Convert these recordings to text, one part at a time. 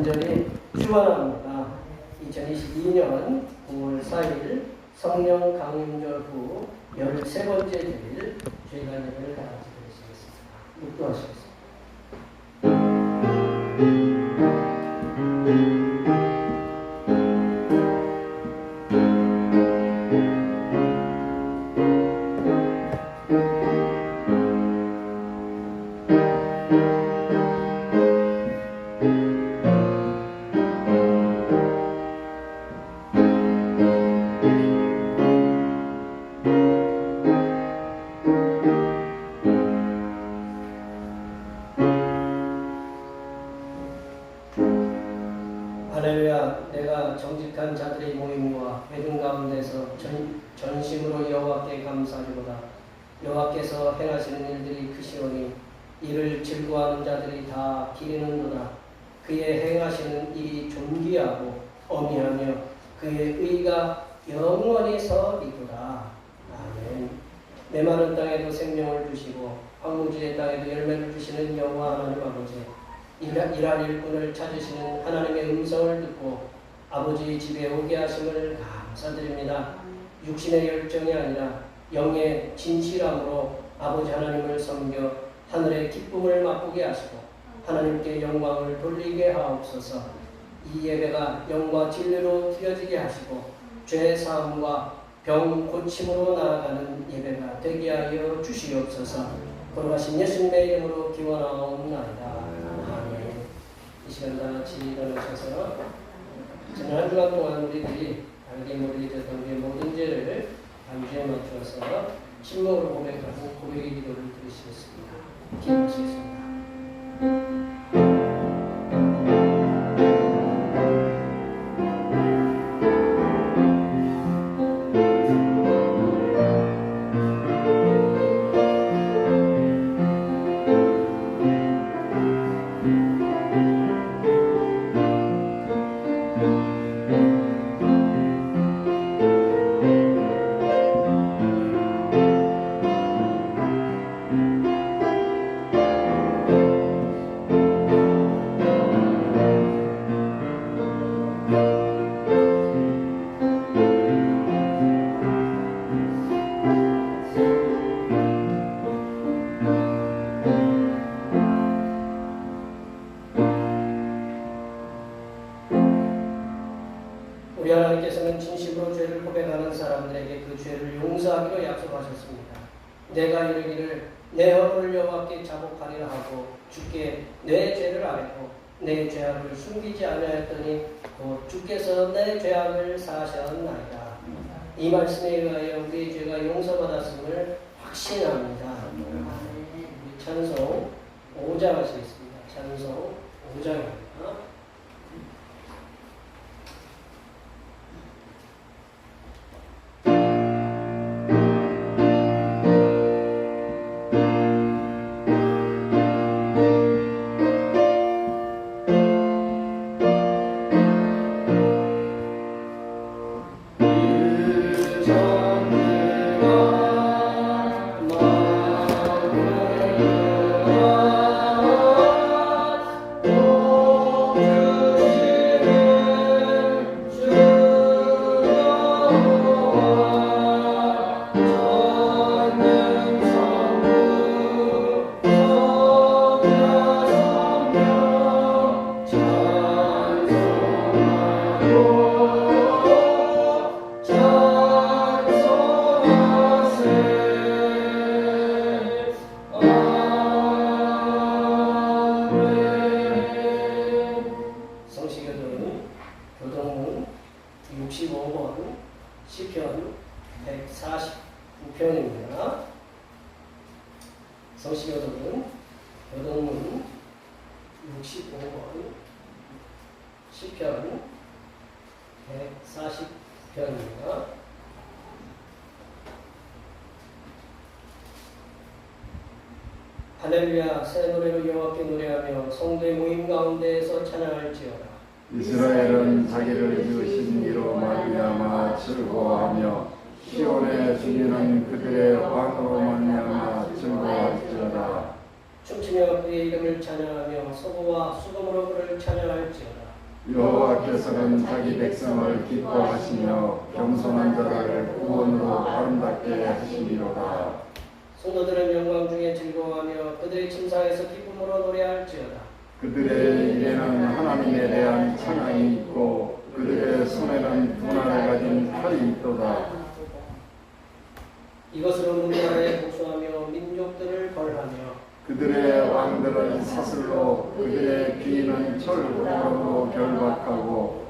간절히 축원합니다. 2022년 9월 4일 성령 강림절 후 13번째 주일 주일간 예배를 다 같이 드리시겠습니다. 묵도하시겠습니다. 할렐루야. 내가 정직한 자들의 모임과 회중 가운데서 전심으로 여호와께 감사하리로다. 여호와께서 행하시는 일들이 크시오니 이를 즐거워하는 자들이 다 기리는도다. 그의 행하시는 일이 존귀하고 어미하며 그의 의가 영원히 서리도다. 아멘. 메마른 땅에도 생명을 주시고 황무지의 땅에도 열매를 주시는 여호와 하나님 아버지, 일할 일꾼을 찾으시는 하나님의 음성을 듣고 아버지 집에 오게 하심을 감사드립니다. 육신의 열정이 아니라 영의 진실함으로 아버지 하나님을 섬겨 하늘의 기쁨을 맛보게 하시고 하나님께 영광을 돌리게 하옵소서. 이 예배가 영과 진리로 드려지게 하시고 죄 사함과 병 고침으로 나아가는 예배가 되게 하여 주시옵소서. 걸어가신 예수님의 이름으로 기원하옵나이다. 이 시간 다 같이 일어나셔서 지난 한 주간 동안 우리들이 알게 모르게 됐던 우리의 모든 죄를 안주에 맞추어서 침묵으로 고백하고 고백의 기도를 드리시겠습니다. 기도하시겠습니다. 우리 하나님께서는 진심으로 죄를 고백하는 사람들에게 그 죄를 용서하기로 약속하셨습니다. 내가 이르기를 내 허물을 여호와께 자복하리라 하고 주께 내 죄를 아뢰고 내 죄악을 숨기지 아니하였더니 곧 주께서 내 죄악을 사하셨나이다. 이 말씀에 의하여 우리의 죄가 용서받았음을 확신합니다. 우리 찬송 5장 하시겠습니다. 찬송 5장입니다. 교동문 65번 시편 149편입니다. 성시교동문 교동문 65번 시편 140편입니다. 할렐루야. 새 노래로 여호와께 노래하며 성도의 모임 가운데에서 찬양할지어다. 이스라엘은 자기를 지으신 이로 말미암아 즐거워하며 시온의 주인은 그들의 왕으로 말미암아 즐거워할지어다. 춤추며 그의 이름을 찬양하며 소고와 수금으로 그를 찬양할지어다. 여호와께서는 자기 백성을 기뻐하시며 겸손한 자를 구원으로 아름답게 하시리로다. 성도들은 영광 중에 즐거워하며 그들의 침상에서 기쁨으로 노래할지어다. 그들의 입에는 하나님에 대한 찬양이 있고 그들의 손에는 분할을 가진 칼이 있도다. 이것으로 문나라에 복수하며 민족들을 벌하며 그들의 왕들은 사슬로 그들의 귀인은 철구로 결박하고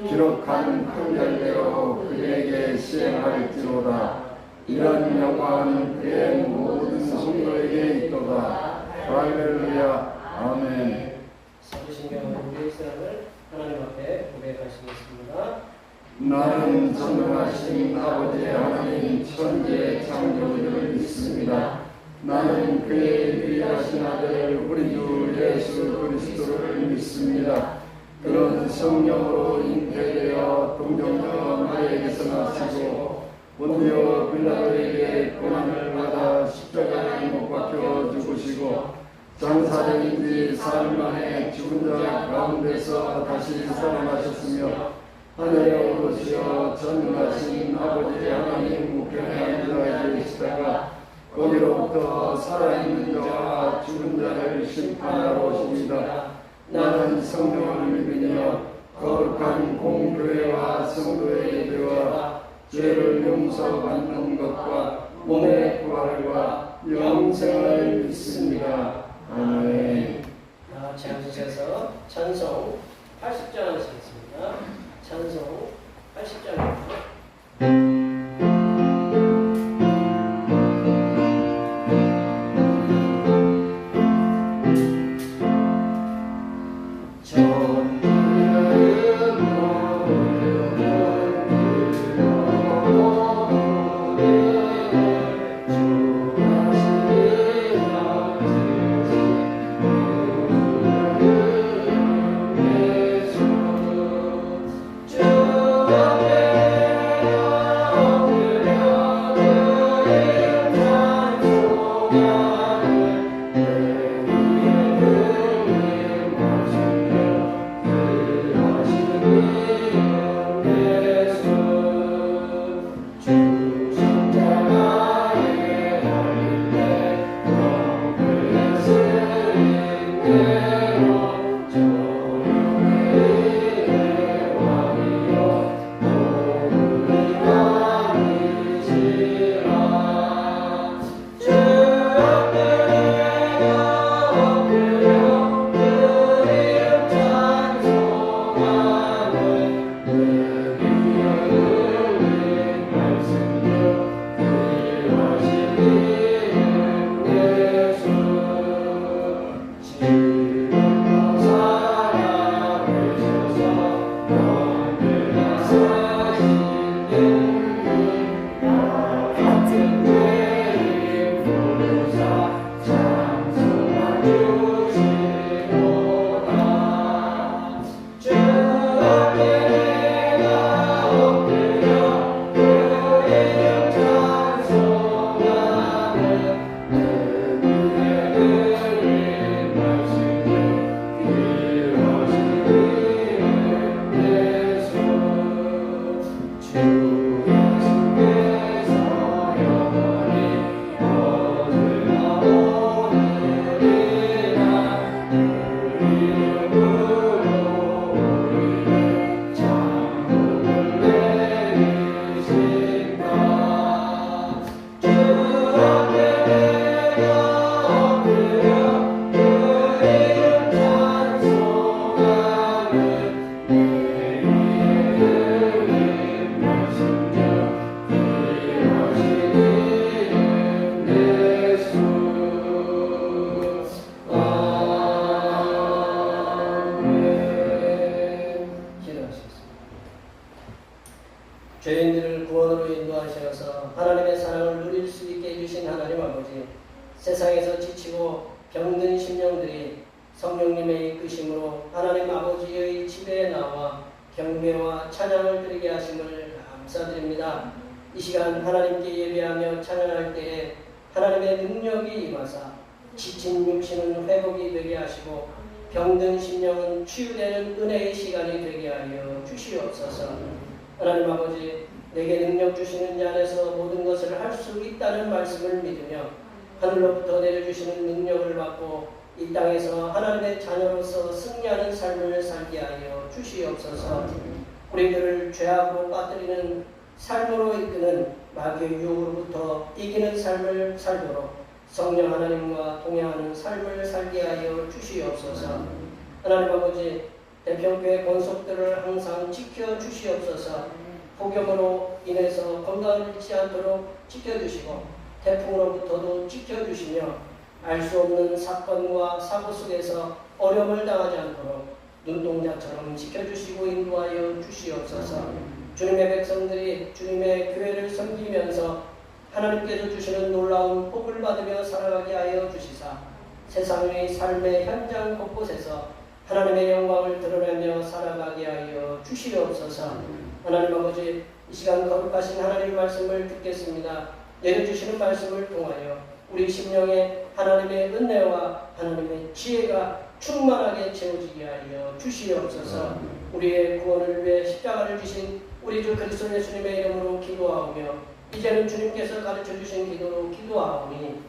기록한 판결대로 그에게 시행할지로다. 이런 영광은 그의 모든 성도에게 있도다. 할렐루야. 아멘. 사도신경 우리의 사랑을 하나님 앞에 고백하시겠습니다. 나는 전능하신 아버지 하나님 천지의 창조주를 믿습니다. 나는 그의 위하신 아들 우리 주 예수 그리스도를 믿습니다. 그런 성령으로 잉태되어 동정녀 마리아에게서 나시고 본디오 빌라도에게 고난을 받아 십자가에 못 박혀 죽으시고 장사된 지 사흘 만에 죽은 자 가운데서 다시 살아나셨으며 하늘에 오르시어 전능하신 아버지 하나님 우편에 앉아 계시다가 거기로부터 살아있는 자와 죽은 자를 심판하러 오십니다. 나는 성령을 믿으며 거룩한 공교회와 성도의 예배와 죄를 용서받는 것과 몸의 부활과 영생을 믿습니다. 아멘. 다 같이 앉으셔서 찬송 80장 하시겠습니다. 찬송 80장입니다. 죄인들을 구원으로 인도하셔서 하나님의 사랑을 누릴 수 있게 해주신 하나님 아버지, 세상에서 지치고 병든 심령들이 성령님의 이끄심으로 하나님 아버지의 집에 나와 경배와 찬양을 드리게 하심을 감사드립니다. 이 시간 하나님께 예배하며 찬양할 때에 하나님의 능력이 임하사 지친 육신은 회복이 되게 하시고 병든 심령은 치유되는 은혜의 시간이 되게 하여 주시옵소서. 하나님 아버지, 내게 능력 주시는 자 안에서 모든 것을 할 수 있다는 말씀을 믿으며 하늘로부터 내려주시는 능력을 받고 이 땅에서 하나님의 자녀로서 승리하는 삶을 살게 하여 주시옵소서. 우리들을 죄악으로 빠뜨리는 삶으로 이끄는 마귀의 유혹으로부터 이기는 삶을 살도록 성령 하나님과 동행하는 삶을 살게 하여 주시옵소서. 하나님 아버지, 대평교회 권속들을 항상 지켜주시옵소서. 폭염으로 인해서 건강을 잃지 않도록 지켜주시고 태풍으로부터도 지켜주시며 알 수 없는 사건과 사고 속에서 어려움을 당하지 않도록 눈동자처럼 지켜주시고 인도하여 주시옵소서. 주님의 백성들이 주님의 교회를 섬기면서 하나님께서 주시는 놀라운 복을 받으며 살아가게 하여 주시사 세상의 삶의 현장 곳곳에서 하나님의 영광을 드러내며 살아가게 하여 주시옵소서. 하나님 아버지, 이 시간 거룩하신 하나님의 말씀을 듣겠습니다. 내려주시는 말씀을 통하여 우리 심령에 하나님의 은혜와 하나님의 지혜가 충만하게 채워지게 하여 주시옵소서. 우리의 구원을 위해 십자가를 지신 우리 주 그리스도 예수님의 이름으로 기도하오며 이제는 주님께서 가르쳐 주신 기도로 기도하오니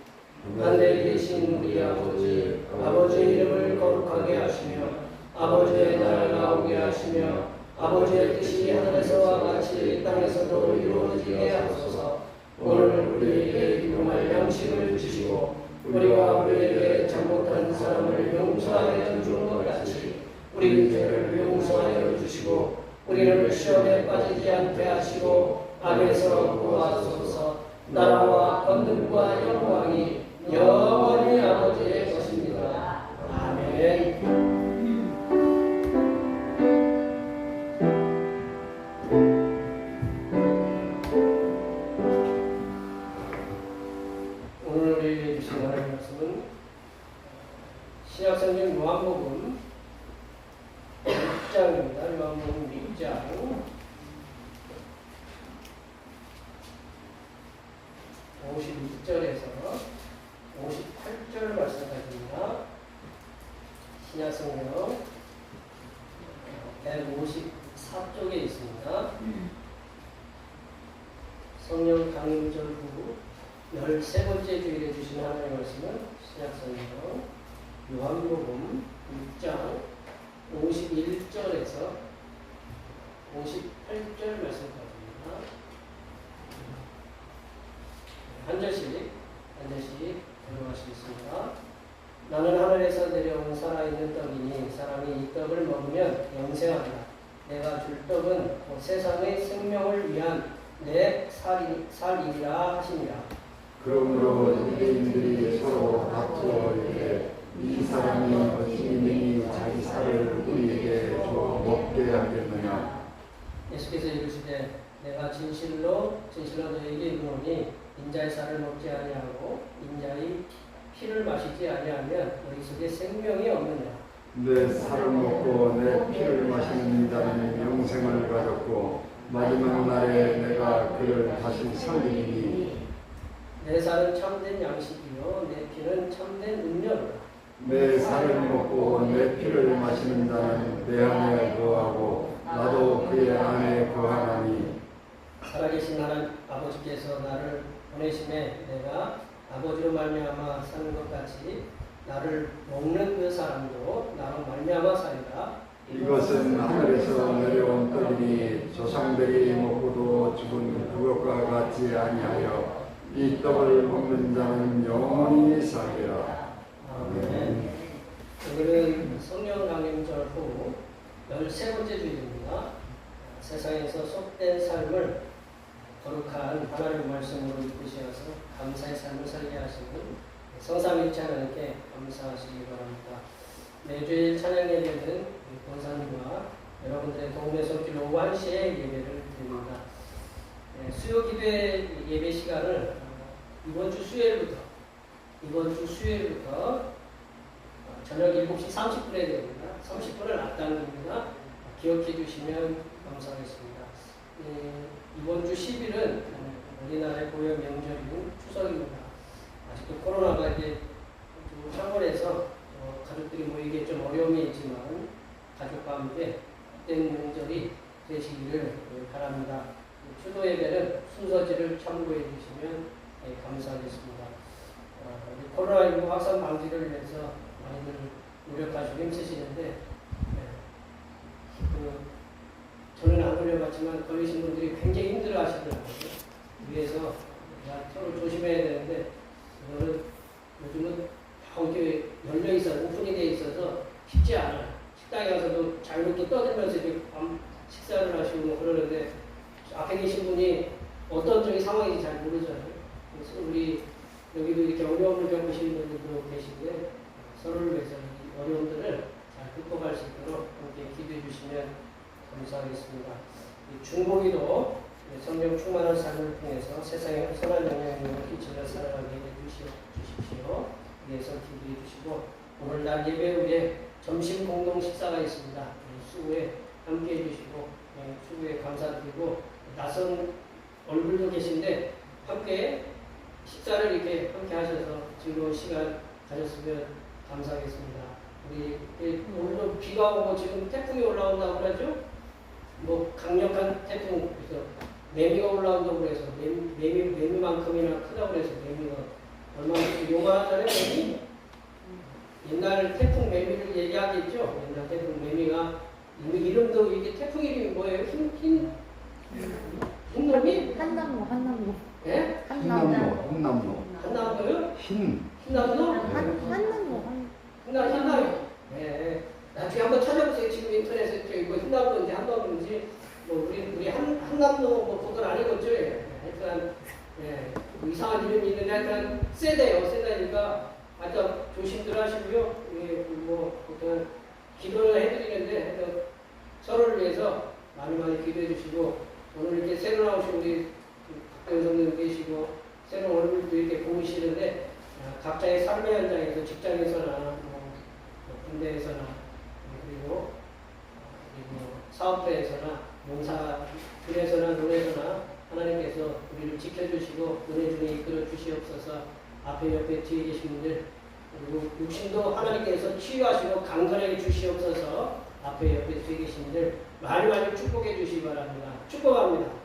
하늘에 계신 우리 아버지, 아버지의 이름을 거룩하게 하시며 아버지의 나라가 오게 하시며 아버지의 뜻이 하늘에서와 같이 땅에서도 이루어지게 하소서. 오늘 우리에게 일용할 양식을 주시고 우리가 우리에게 잘못한 사람을 용서하여 준 것 같이 우리 죄를 용서하여 주시고 우리를 시험에 빠지지 않게 하시고 악에서 구하소서. 나라와 권능과 영광이 영원히 아버지의 것입니다. 아멘. 오늘 우리 주신 하나님의 말씀은 신약성경 요한복음 6장입니다. 요한복음 6장 56절에서 58절 말씀까지입니다. 신약성경 154쪽에 있습니다. 성령 강림절 후 13번째 주일에 주신 하나님의 말씀은 신약성경 요한복음 6장 51절에서 58절 말씀까지입니다. 한 절씩 들어가시겠습니다. 나는 하늘에서 내려온 살아있는 떡이니 사람이 이 떡을 먹으면 영생하리라. 내가 줄 떡은 곧 세상의 생명을 위한 내 살이라 하시니라. 그러므로 유대인들이 서로 다투어 이르되 이 사람이 어찌 능히 자기 살을 우리에게 줘 먹게 하겠느냐. 예수께서 이르시되 내가 진실로 너희에게 이르노니 인자의 살을 먹지 아니하고 인자의 피를 마시지 아니하면 너희 속에 생명이 없느니라. 내 살을 먹고 내 피를 마시는 자는 영생을 가졌고 마지막 날에 내가 그를 다시 살리리니 내 살은 참된 양식이요 내 피는 참된 음료로다. 내 살을 먹고 내 피를 마시는 자는 내 안에 거하고 나도 그의 안에 거하나니 살아계신 하나님 아버지께서 나를 보내심에 내가 아버지로 말미암아 사는 것 같이 나를 먹는 그 사람도 나로 말미암아 살리라. 이것은 하늘에서 내려온 떡이니 조상들이 먹고도 죽은 그것과 같지 아니하여 이 떡을 먹는 자는 영원히 살리라. 아멘. 오늘은 성령 강림절 후 13번째 주일입니다. 세상에서 속된 삶을 거룩한 하나님의 말씀으로 이끄셔서 감사의 삶을 살게 하시는 성삼일체 하나님께 감사하시기 바랍니다. 매주일 찬양 예배는 권사님과 여러분들의 도움에 손길 오후 1시에 예배를 드립니다. 수요 기도의 예배 시간을 이번 주 수요일부터 저녁 7시 30분에 됩니다. 30분을 앞당깁니다. 기억해 주시면 감사하겠습니다. 이번 주 10일은 우리나라의 고유 명절인 추석입니다. 아직도 코로나가 이제 창원에서 가족들이 모이기에 좀 어려움이 있지만 가족과 함께 된 명절이 되시기를 바랍니다. 추도 예배는 순서지를 참고해 주시면 감사하겠습니다. 코로나19 확산 방지를 위해서 많이들 노력하시고 힘쓰시는데 저는 안 걸려봤지만 걸리신 분들이 굉장히 힘들어 하시더라고요. 위에서 서로 조심해야 되는데 이거는 요즘은 다 이렇게 열려 있어서 오픈이 돼 있어서 쉽지 않아요. 식당에 가서도 자유롭게 떠들면서 이렇게 식사를 하시고 뭐 그러는데 앞에 계신 분이 어떤 쪽의 상황인지 잘 모르잖아요. 그래서 우리 여기도 이렇게 어려움을 겪으시는 분들도 계신데 서로를 위해서 이 어려움들을 잘 극복할 수 있도록 함께 기도해 주시면 감사하겠습니다. 중보기도 성령 충만한 삶을 통해서 세상에 선한 영향력을 끼치며 살아가게 해주십시오. 위해서 기도해 주시고 오늘날 예배 후에 점심 공동 식사가 있습니다. 수고에 함께 해주시고 수고에 감사드리고 낯선 얼굴도 계신데 함께 식사를 이렇게 함께 하셔서 즐거운 시간 가졌으면 감사하겠습니다. 우리 오늘도 비가 오고 지금 태풍이 올라온다고 그러죠? 뭐 강력한 태풍, 그래서 매미가 올라온다고 그래서 매미만큼이나 크다고 그래서 매미가 얼마나 요만하잖아요, 매미? 옛날 태풍 매미를 얘기하겠죠? 옛날 태풍 매미가 이름도 이게 태풍 이름이 뭐예요? 흰놈이? 한남로. 예? 한남로요? 흰남로? 한남로. 예. 나중에 한번 찾아보세요. 지금 인터넷에 이거 흰남로인지 한남로인지 뭐 우리 한남로 뭐 그건 아니겠죠. 하여튼 뭐 이상한 이름이 있는데 하여튼 세대니까 하여튼 조심들 하시고요. 뭐 보통 기도를 해드리는데 서로를 위해서 많이 기도해 주시고 오늘 이렇게 새로 나오신 우리 박대현 성님 계시고 새로운 얼굴도 이렇게 보이시는데 각자의 삶의 현장에서 직장에서나 뭐 군대에서나 그리고 사업대에서나 농사들에서나 논에서나 하나님께서 우리를 지켜주시고 은혜 중에 이끌어 주시옵소서. 앞에 옆에 뒤에 계신 분들 그리고 육신도 하나님께서 치유하시고 강건하게 주시옵소서. 앞에 옆에 뒤에 계신 분들 많이 축복해 주시기 바랍니다. 축복합니다.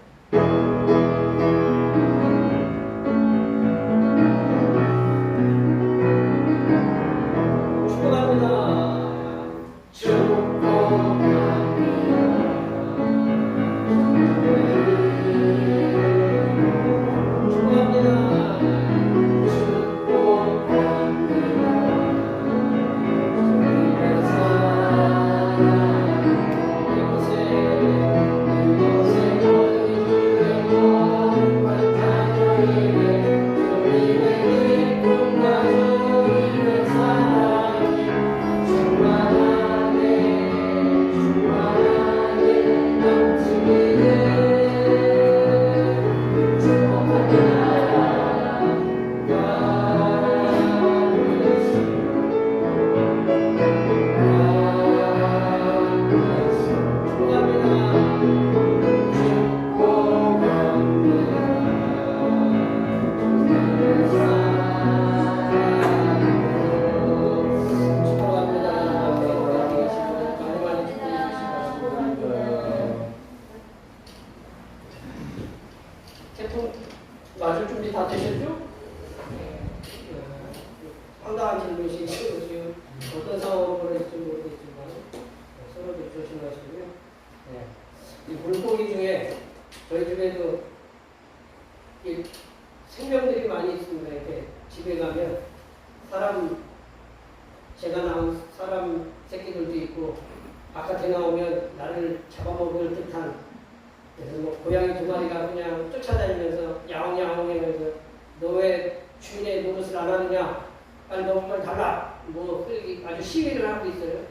태풍 맞을 준비 다 되셨죠? 황당한 질문이시고 지금 어떤 상황으로 보낼지 모르겠지만 서로들 조심하시고요. 이 물고기 중에 저희 집에도 이 생명들이 많이 있습니다. 이렇게 집에 가면 제가 낳은 사람 새끼들도 있고 바깥에 나오면 나를 잡아먹을 듯한 그래서 뭐 고양이 2마리가 그냥 쫓아다니면서 야옹야옹 하면서 너 왜 주인의 노릇을 안 하느냐? 빨리 먹을 걸 달라. 뭐 아주 시위를 하고 있어요.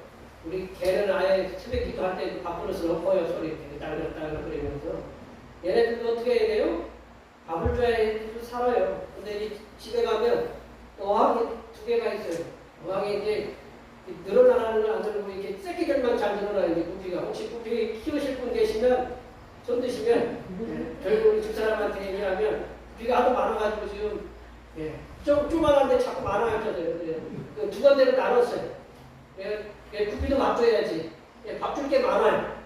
우리 개는 아예 새벽 기도할 때 밥그릇을 엎어요. 소리 딸깍딸깍 거리면서. 얘네들도 어떻게 해야 돼요? 밥을 줘야 살아요. 근데 이 집에 가면 어항이 2개가 있어요. 어항이 이제 늘어나는 건 안 늘고 이렇게 새끼들만 잘 늘어나는데 구피가 혹시 구피 키우실 분 계시면 손 드시면 결국 우리 집사람한테 얘기하면 비가 하도 많아가지고 지금 조그만한데 자꾸 많아졌어요. 그 두 군데로 나눴어요. 구피도 맞줘야지. 밥 줄 게 많아요.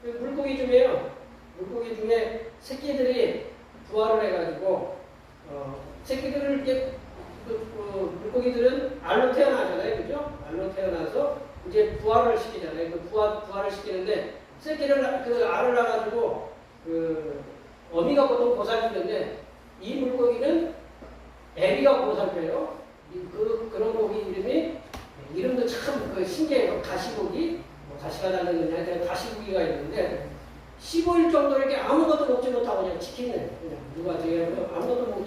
물고기 중에요. 물고기 중에 새끼들이 부화를 해가지고 새끼들을 이렇게 물고기들은 알로 태어나잖아요, 그죠? 알로 태어나서 이제 부화를 시키잖아요. 부화를 시키는데 새끼를 알을 낳아가지고 어미가 보통 보살피는데 이 물고기는 애비가 보살펴요. 그런 고기 이름도 참 신기해요. 가시고기, 가시가 달렸느냐, 가시고기가 있는데 15일 정도 이렇게 아무것도 먹지 못하고 그냥 지키는 누가 제가 아무것도 못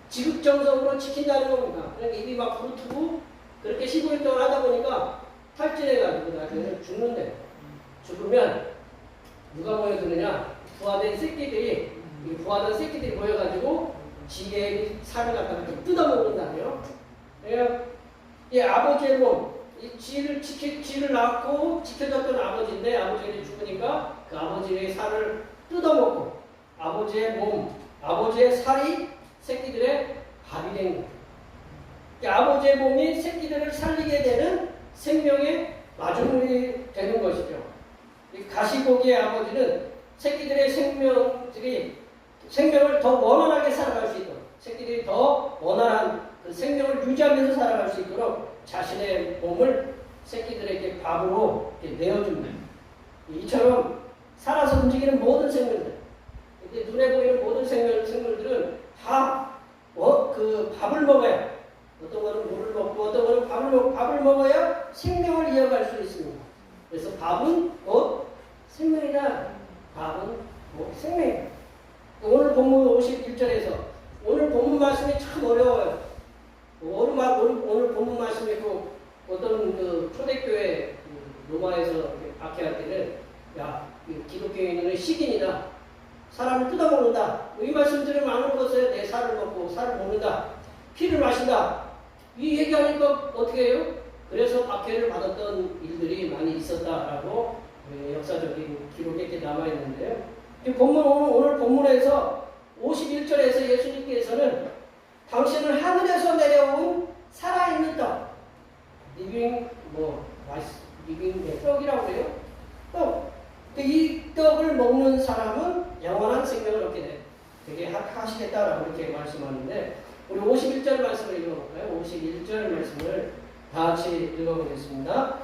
지극정성으로 지킨다는 겁니다. 그러니까 입이 막 부르트고 그렇게 15일 동안 하다 보니까 탈진해가지고 나중에 죽는데 죽으면 누가 모여드느냐? 부화된 새끼들이 모여가지고 지게의 살을 갖다가 뜯어먹는다며. 그러니까 이 아버지의 몸, 이 지를 낳고 지켜줬던 아버지인데 아버지가 죽으니까 그 아버지의 살을 뜯어먹고 아버지의 몸, 아버지의 살이 새끼들의 밥이 된 거예요. 그러니까 아버지의 몸이 새끼들을 살리게 되는 생명의 마중물이 되는 것이죠. 가시고기의 아버지는 새끼들의 생명을 더 원활하게 살아갈 수 있도록 새끼들이 더 원활한 그 생명을 유지하면서 살아갈 수 있도록 자신의 몸을 새끼들에게 밥으로 내어줍니다. 이처럼 살아서 움직이는 모든 생물들, 눈에 보이는 모든 생물들은 다 밥을 먹어야, 어떤 거는 물을 먹고 어떤 거는 밥을 먹어야 생명을 이어갈 수 있습니다. 그래서 밥은 생명이다. 밥은 생명이다. 오늘 본문 51절에서 오늘 본문 말씀이 참 어려워요. 오늘 본문 말씀이 어떤 초대교회 로마에서 박해할 때는 기독교인은 식인이다. 사람을 뜯어먹는다. 이 말씀들을 많은 것에 내 살을 먹고 살을 먹는다. 피를 마신다. 이 얘기하니까 어떻게 해요? 그래서 박해를 받았던 일들이 많이 있었다라고 역사적인 기록이 이렇게 남아있는데요. 오늘 본문에서 51절에서 예수님께서는 당신은 하늘에서 내려온 살아있는 떡, 리빙 떡이라고 해요. 떡. 이 떡을 먹는 사람은 영원한 생명을 얻게 되게 하시겠다라고 이렇게 말씀하는데, 우리 51절 말씀을 읽어볼까요? 51절 말씀을 다 같이 읽어보겠습니다.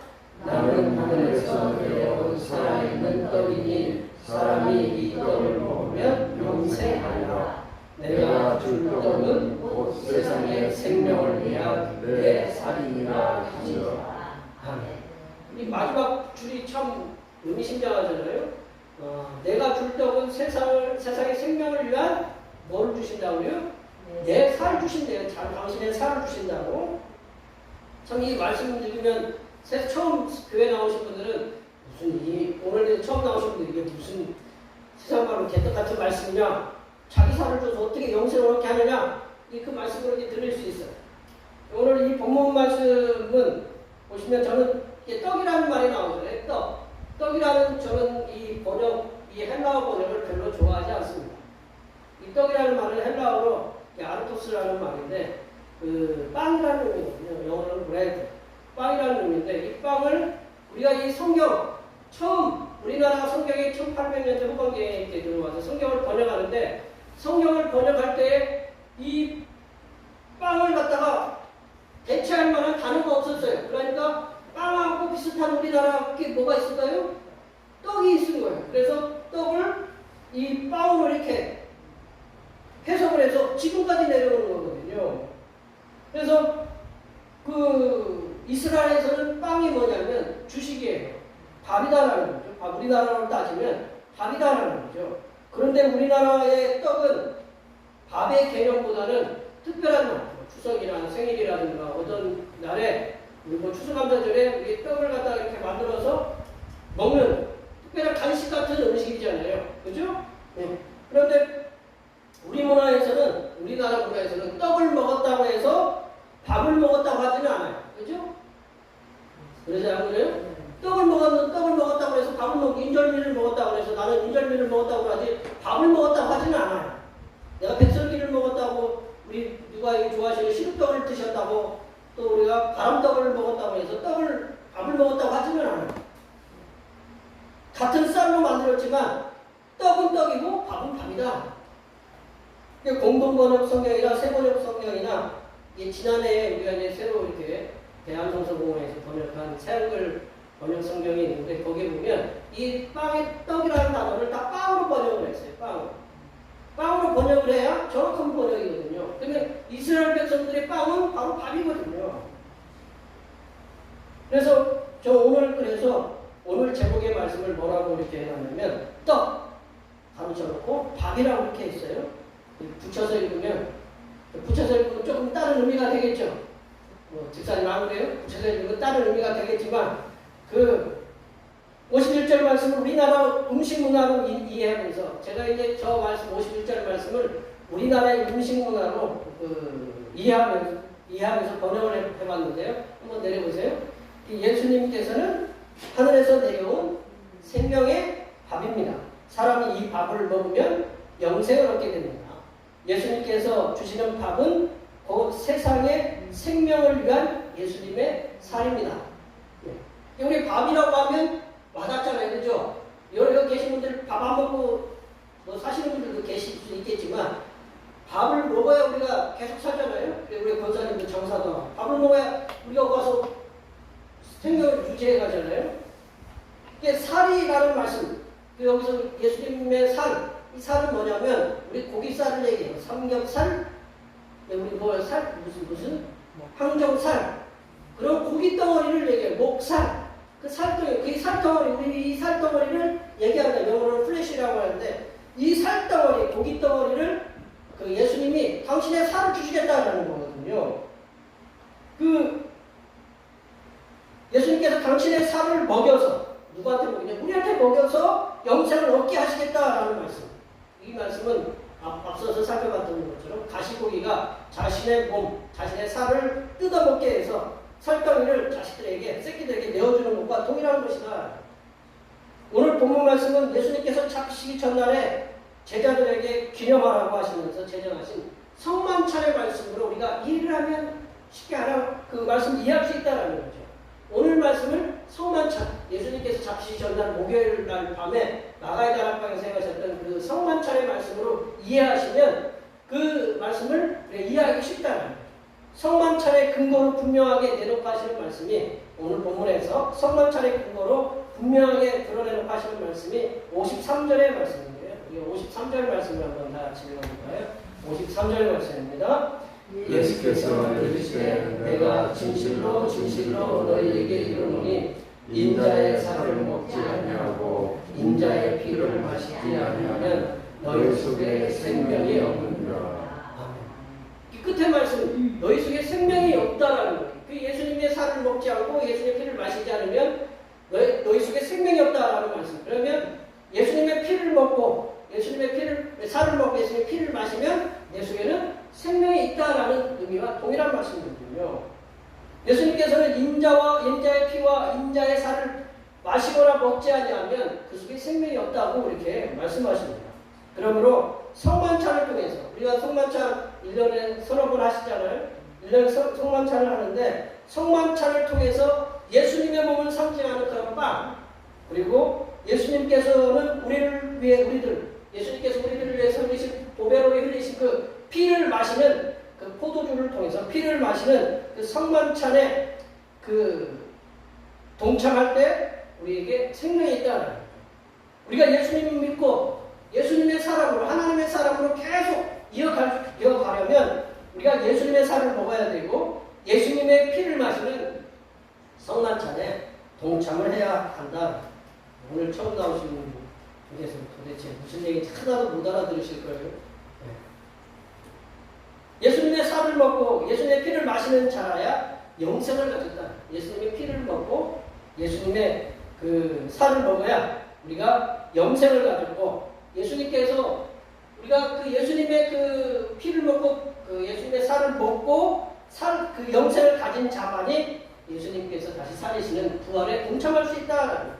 나는 하늘에서 내려온 살아있는 떡이니 사람이 이 떡을 먹으면 영생하리라. 내가 줄 떡은 곧 세상의 생명을 위한 내 살이니라 하시니라. 아멘. 이 마지막 줄이 참 의미심장하잖아요. 내가 줄 떡은 세상의 생명을 위한 뭐를 주신다고요? 내 살 주신대요. 당신의 살을 주신다고. 참 이 말씀 들으면 처음 교회 나오신 분들은 오늘 처음 나오신 분들이 이게 무슨 세상 말로 개떡 같은 말씀이냐? 자기 살을 줘서 어떻게 영생을 얻게 하느냐? 그 말씀을 이렇게 들을 수 있어요. 오늘 이 본문 말씀은 보시면 저는 떡이라는 말이 나오잖아요. 떡이라는 저는 이 헬라어 번역을 별로 좋아하지 않습니다. 이 떡이라는 말은 헬라어로 아르토스라는 말인데 빵이라는 의미거든요. 영어로는 브레드. 빵이라는 의미인데 이 빵을 우리가 이 성경 처음 우리나라 성경이 1800년대 후반기에 이렇게 들어와서 성경을 번역하는데 성경을 번역할 때 이 빵을 갖다가 대체할 만한 단어가 없었어요. 그러니까 빵하고 비슷한 우리나라 게 뭐가 있을까요? 떡이 있는 거예요. 그래서 떡을 이 빵으로 이렇게 해석을 해서 지금까지 내려오는 거거든요. 그래서 이스라엘에서는 빵이 뭐냐면 주식이에요. 밥이다라는 거죠. 우리나라로 따지면 밥이다라는 거죠. 그런데 우리나라의 떡은 밥의 개념보다는 특별한 날, 추석이나 생일이라든가 어떤 날에 추수감사절에 우리 떡을 갖다가 이렇게 만들어서 먹는 특별한 간식 같은 음식이잖아요. 그죠? 네. 그런데 우리나라 문화에서는 떡을 먹었다고 해서 밥을 먹었다고 하지는 않아요. 그죠? 그러지 않아요? 떡을 먹었다고 해서 인절미를 먹었다고 해서 나는 인절미를 먹었다고 하지 밥을 먹었다고 하지는 않아요. 내가 백설기를 먹었다고, 누가 좋아하시는 시루떡을 드셨다고 또 우리가 바람떡을 먹었다고 해서 밥을 먹었다고 하지는 않아요. 같은 쌀로 만들었지만 떡은 떡이고 밥은 밥이다. 공동번역 성경이나 세번역 성경이나 지난해에 우리가 이제 새로 이렇게 대한성서공원에서 번역한 새한글 번역 성경이 있는데 거기에 보면 이 빵의 떡이라는 단어를 다 빵으로 번역을 했어요. 빵으로 번역을 해야 정확한 번역이거든요. 그러면 이스라엘 백성들의 빵은 바로 밥이거든요. 그래서 오늘 제목의 말씀을 뭐라고 이렇게 해놨냐면 떡 가로쳐놓고 밥이라고 이렇게 했어요. 붙여서 읽으면 조금 다른 의미가 되겠죠. 집사님 안 그래요? 붙여서 읽으면 다른 의미가 되겠지만 그 51절 말씀을 우리나라 음식 문화로 이해하면서 제가 이제 저 말씀 51절 말씀을 우리나라의 음식 문화로 이해하면서 번역을 해봤는데요. 한번 내려보세요. 예수님께서는 하늘에서 내려온 생명의 밥입니다. 사람이 이 밥을 먹으면 영생을 얻게 됩니다. 예수님께서 주시는 밥은 곧 세상의 생명을 위한 예수님의 살입니다. 우리 밥이라고 하면 와닿잖아요. 그죠? 여기 계신 분들 밥 안 먹고 사시는 분들도 계실 수 있겠지만 밥을 먹어야 우리가 계속 살잖아요. 우리 권사님도 정사도 밥을 먹어야 우리가 와서 생명을 유지해 가잖아요. 이게 살이라는 말씀, 여기서 예수님의 살, 이 살은 뭐냐면 우리 고기살을 얘기해요. 삼겹살, 우리 무슨 항정살, 그런 고기 덩어리를 얘기해요. 목살, 그 살덩어리, 그 살덩어리, 우리 이 살덩어리를 얘기한다. 영어로는 플래시라고 하는데 이 살덩어리, 고기 덩어리를 예수님이 당신의 살을 주시겠다는 거거든요. 예수님께서 당신의 살을 먹여서 누구한테 먹이냐? 우리한테 먹여서 영생을 얻게 하시겠다라는 말씀. 이 말씀은 앞서서 살펴봤던 것처럼 가시고기가 자신의 몸, 자신의 살을 뜯어먹게 해서 살덩이를 자식들에게, 새끼들에게 내어주는 것과 동일한 것이다. 오늘 본문 말씀은 예수님께서 잡히시기 전날에 제자들에게 기념하라고 하시면서 제정하신 성만찬의 말씀으로 우리가 일을 하면 쉽게 그 말씀을 이해할 수 있다는 거죠. 오늘 말씀을 성만찬, 예수님께서 잡히시기 전날 목요일 날 밤에 마가의 다락방에서 행하셨던 그 성만찬의 말씀으로 이해하시면 그 말씀을 이해하기 쉽다는 거죠. 성만찬의 근거로 분명하게 내놓고 하시는 말씀이 오늘 본문에서 성만찬의 근거로 분명하게 드러내놓고 하시는 말씀이 53절의 말씀인데요. 이 53절 말씀을 한번 다 같이 읽어볼까요? 53절 말씀입니다. 예수께서 이르시되 내가 진실로 진실로 너희에게 이르노니 인자의 살을 먹지 아니하고 인자의 피를 마시지 아니하면 너희 속에 생명이 없느니라. 이 끝에 말씀, 너희 속에 생명이 없다라는 거예요. 그 예수님의 살을 먹지 않고 예수님의 피를 마시지 않으면 너희 속에 생명이 없다라는 말씀. 그러면 예수님의 피를 먹고 살을 먹고 예수님의 피를 마시면 내 속에는 생명이 있다라는 의미와 동일한 말씀이거든요. 예수님께서는 인자의 피와 인자의 살을 마시거나 먹지 아니하면 그 속에 생명이 없다고 이렇게 말씀하십니다. 그러므로 성만찬을 통해서 우리가 성만찬 1년에 서너 번 하시잖아요. 1년에 성만찬을 하는데 성만찬을 통해서 예수님의 몸을 상징하는 그런 빵, 그리고 예수님께서는 예수님께서 우리들을 위해서 흘리신 보배로이 흘리신 그 피를 마시는 그 포도주를 통해서 피를 마시는 그 성만찬에 동참할 때 우리에게 생명이 있다는 거예요. 우리가 예수님을 믿고 예수님의 사람으로, 하나님의 사람으로 계속 이어가려면 우리가 예수님의 살을 먹어야 되고 예수님의 피를 마시는 성만찬에 동참을 해야 한다. 오늘 처음 나오신 분께서 도대체 무슨 얘기인지 하나도 못 알아들으실 거예요. 예수님의 살을 먹고 예수님의 피를 마시는 자라야 영생을 가졌다. 예수님의 피를 먹고 예수님의 그 살을 먹어야 우리가 영생을 가졌고, 예수님께서 우리가 그 예수님의 그 피를 먹고 그 예수님의 살을 먹고 그 영생을 가진 자만이 예수님께서 다시 살리시는 부활에 동참할 수 있다.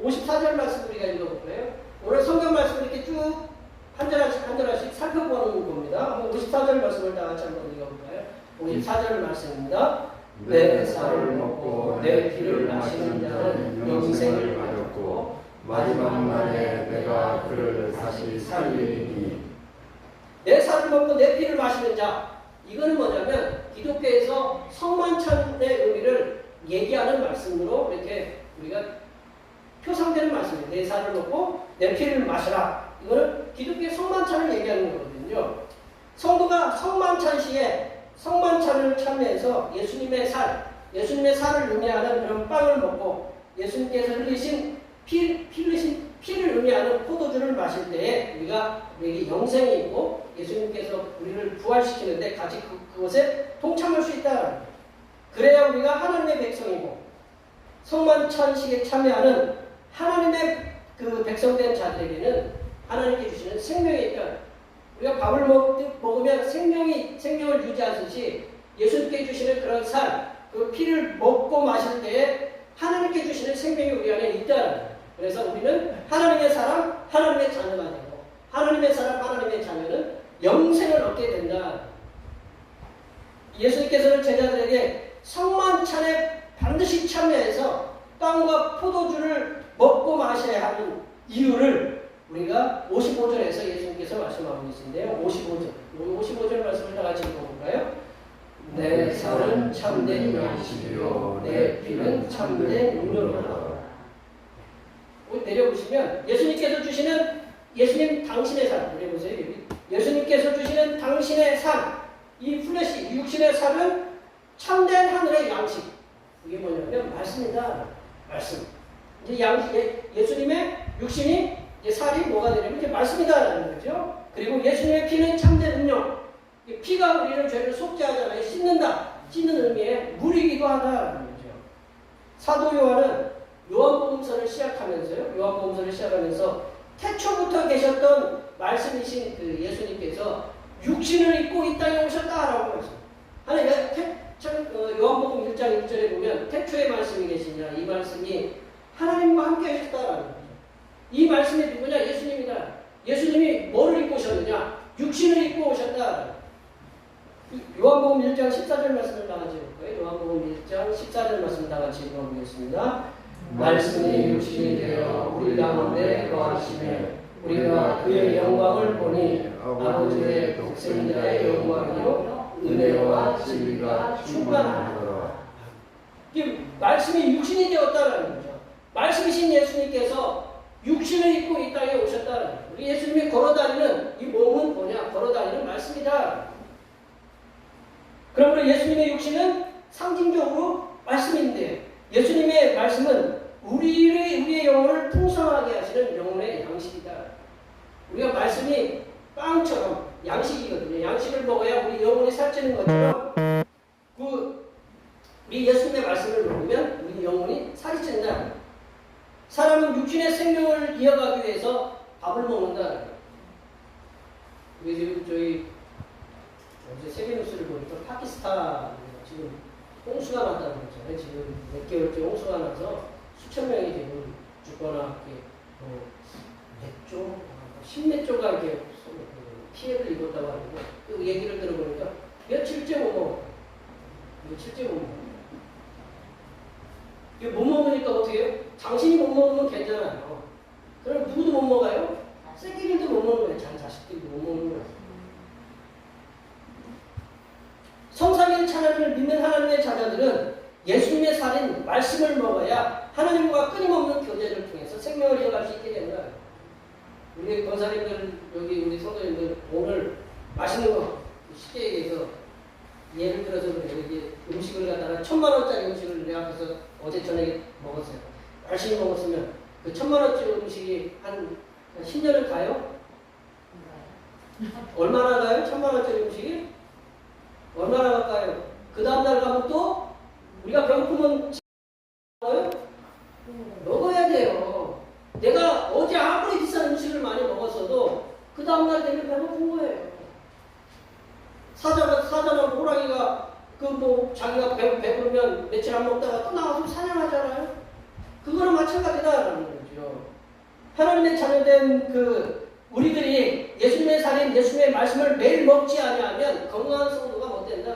54절 말씀 우리가 읽어볼까요? 오늘 성경 말씀을 이렇게 쭉 한 절 하나씩 살펴보는 겁니다. 한번 54절 말씀을 다 같이 한번 읽어볼까요? 54절 말씀입니다. 내 살을 먹고 내 피를 마시는 자는 영생을 가졌고 마지막 날에 내가 그를 다시 살리리니. 내 살을 먹고 내 피를 마시는 자, 이거는 뭐냐면 기독교에서 성만찬의 의미를 얘기하는 말씀으로 이렇게 우리가 표상되는 말씀이에요. 내 살을 먹고 내 피를 마시라. 이거는 기독교의 성만찬을 얘기하는 거거든요. 성도가 성만찬 시에 성만찬을 참여해서 예수님의 살을 의미하는 그런 빵을 먹고 예수님께서 흘리신 피를 의미하는 포도주를 마실 때에 우리에게 영생이 있고 예수님께서 우리를 부활시키는데 같이 그것에 동참할 수 있다. 그래야 우리가 하나님의 백성이고 성만찬식에 참여하는 하나님의 그 백성된 자들에게는 하나님께 주시는 생명이 있다. 우리가 밥을 먹으면 생명을 유지하듯이 예수님께 주시는 그런 그 피를 먹고 마실 때에 하나님께 주시는 생명이 우리 안에 있다. 그래서 우리는 하나님의 사람, 하나님의 자녀가 되고 하나님의 사람, 하나님의 자녀는 영생을 얻게 된다. 예수님께서는 제자들에게 성만찬에 반드시 참여해서 빵과 포도주를 먹고 마셔야 하는 이유를 우리가 55절에서 예수님께서 말씀하고 계신데요. 55절 말씀을 다 같이 읽어볼까요? 내 살은 참된 양식이요 내 피는 참된 음료로다. 내려보시면 예수님께서 주시는 예수님 당신의 삶, 내려보세요. 예수님께서 주시는 당신의 삶, 이 플래시 육신의 삶은 참된 하늘의 양식. 이게 뭐냐면 말씀이다. 말씀. 이제 예수님의 육신이 이제 살이 뭐가 되냐면 이제 말씀이다라는 거죠. 그리고 예수님의 피는 참된 음료. 피가 우리를 죄를 속죄하잖아요. 씻는 의미의 물이기도 하다라는 거죠. 사도 요한은 요한복음서를 시작하면서 태초부터 계셨던 말씀이신 그 예수님께서 육신을 입고 이 땅에 오셨다라고 말씀합니다. 요한복음 1장 1절에 보면 태초의 말씀이 계시냐, 이 말씀이 하나님과 함께 하셨다라는 거죠. 이 말씀이 누구냐? 예수님이다. 예수님이 뭐를 입고 오셨느냐? 육신을 입고 오셨다. 요한복음 1장 14절 말씀을 다 같이 볼까요? 요한복음 1장 14절 말씀 다 같이 읽어보겠습니다. 말씀이 육신이 되어 우리 가운데 거하시매 우리가 그의 영광을 보니 아버지의 독생자의 영광이요 은혜와 진리가 충만하더라. 말씀이 육신이 되었다는 거죠. 말씀이신 예수님께서 육신을 입고 이 땅에 오셨다는 거죠. 우리 예수님이 걸어다니는 이 몸은 뭐냐? 걸어다니는 말씀이다. 그러므로 예수님의 육신은 상징적으로 말씀인데 예수님의 말씀은 우리의 영혼을 풍성하게 하시는 영혼의 양식이다. 우리가 말씀이 빵처럼 양식이거든요. 양식을 먹어야 우리 영혼이 살찌는 것처럼 우리 예수님의 말씀을 먹으면 우리 영혼이 살이 찐다. 사람은 육신의 생명을 이어가기 위해서 밥을 먹는다. 우리 지금 어제 세계뉴스를 보니까 파키스탄 지금 홍수가 났다는 거잖아요. 지금 몇 개월째 홍수가 나서 수천 명이 지금 죽거나 몇 조, 십몇 조가 이렇게 피해를 입었다고 하는데 그 얘기를 들어보니까 며칠째 못 먹어. 이거 못 먹으니까 어떻게 해요? 당신이 못 먹으면 괜찮아요. 그럼 누구도 못 먹어요? 새끼들도 못 먹는 거예요. 자식들도 못 먹는 거예요. 성삼위일체 하나님을 믿는 하나님의 자녀들은 예수님의 살인 말씀을 먹어야 하나님과 끊임없는 교제를 통해서 생명을 이어갈 수 있게 된다. 우리 권사님들, 여기 우리 성도님들 오늘 맛있는 거 쉽게 얘기해서 예를 들어서 여기 음식을 갖다가 1000만원짜리 음식을 내 앞에서 어제 저녁에 먹었어요. 열심히 먹었으면 그 1000만원짜리 음식이 한 10년을 가요? 얼마나 가요? 1000만원짜리 음식이? 얼마나 갈까요? 그 다음날 가면 또 우리가 배고프면 먹어야 돼요. 내가 어제 아무리 비싼 음식을 많이 먹었어도 그 다음날 되면 배고픈 거예요. 사자나 호랑이가 자기가 배부르면 며칠 안 먹다가 또 나와서 사냥하잖아요. 그거랑 마찬가지다라는 거죠. 하나님의 자녀된 우리들이 예수님의 살인, 예수님의 말씀을 매일 먹지 아니하면 건강한 성도가 못 된다.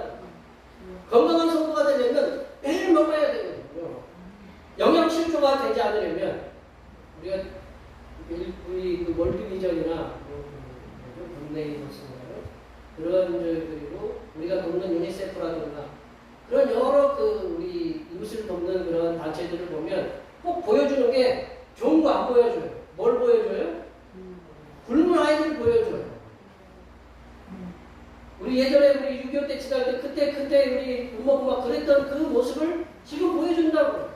건강한 성도가 되려면 매일 먹어야 되거든요. 영양 실조가 되지 않으려면 우리가 우리 그 월드비전이나 분레이버스인가요? 그런 그리고 우리가 돕는 유니세프라든가 그런 여러 그 우리 이웃을 돕는 그런 단체들을 보면 꼭 보여주는 게 좋은 거 안 보여줘요. 뭘 보여줘요? 굶은 아이들 보여줘요. 우리 예전에 우리 6.25 때 지날 때 그때 우리 엄마고 막 그랬던 그 모습을 지금 보여준다고.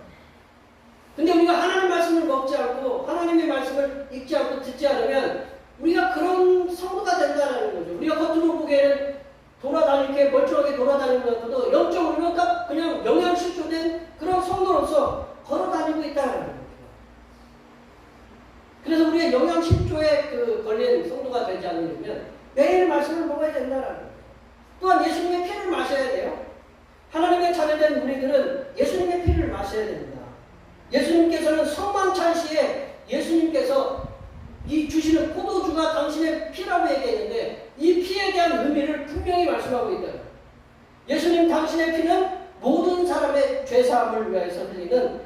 근데 우리가 하나님 말씀을 먹지 않고 하나님의 말씀을 읽지 않고 듣지 않으면 우리가 그런 성도가 된다는 거죠. 우리가 겉으로 보기에는 이렇게 멀쩡하게 돌아다니는 것도 영적으로 그냥 영양실조된 그런 성도로서 걸어다니고 있다는 거죠. 그래서 우리가 영양실조에 걸린 성도가 되지 않으려면 매일 말씀을 먹어야 된다는 거죠. 또한 예수님의 피를 마셔야 돼요. 하나님의 자녀된 우리들은 예수님의 피를 마셔야 됩니다. 예수님께서는 성만찬시에 예수님께서 이 주시는 포도주가 당신의 피라고 얘기했는데 이 피에 대한 의미를 분명히 말씀하고 있다. 예수님 당신의 피는 모든 사람의 죄사함을 위하여서 흘리는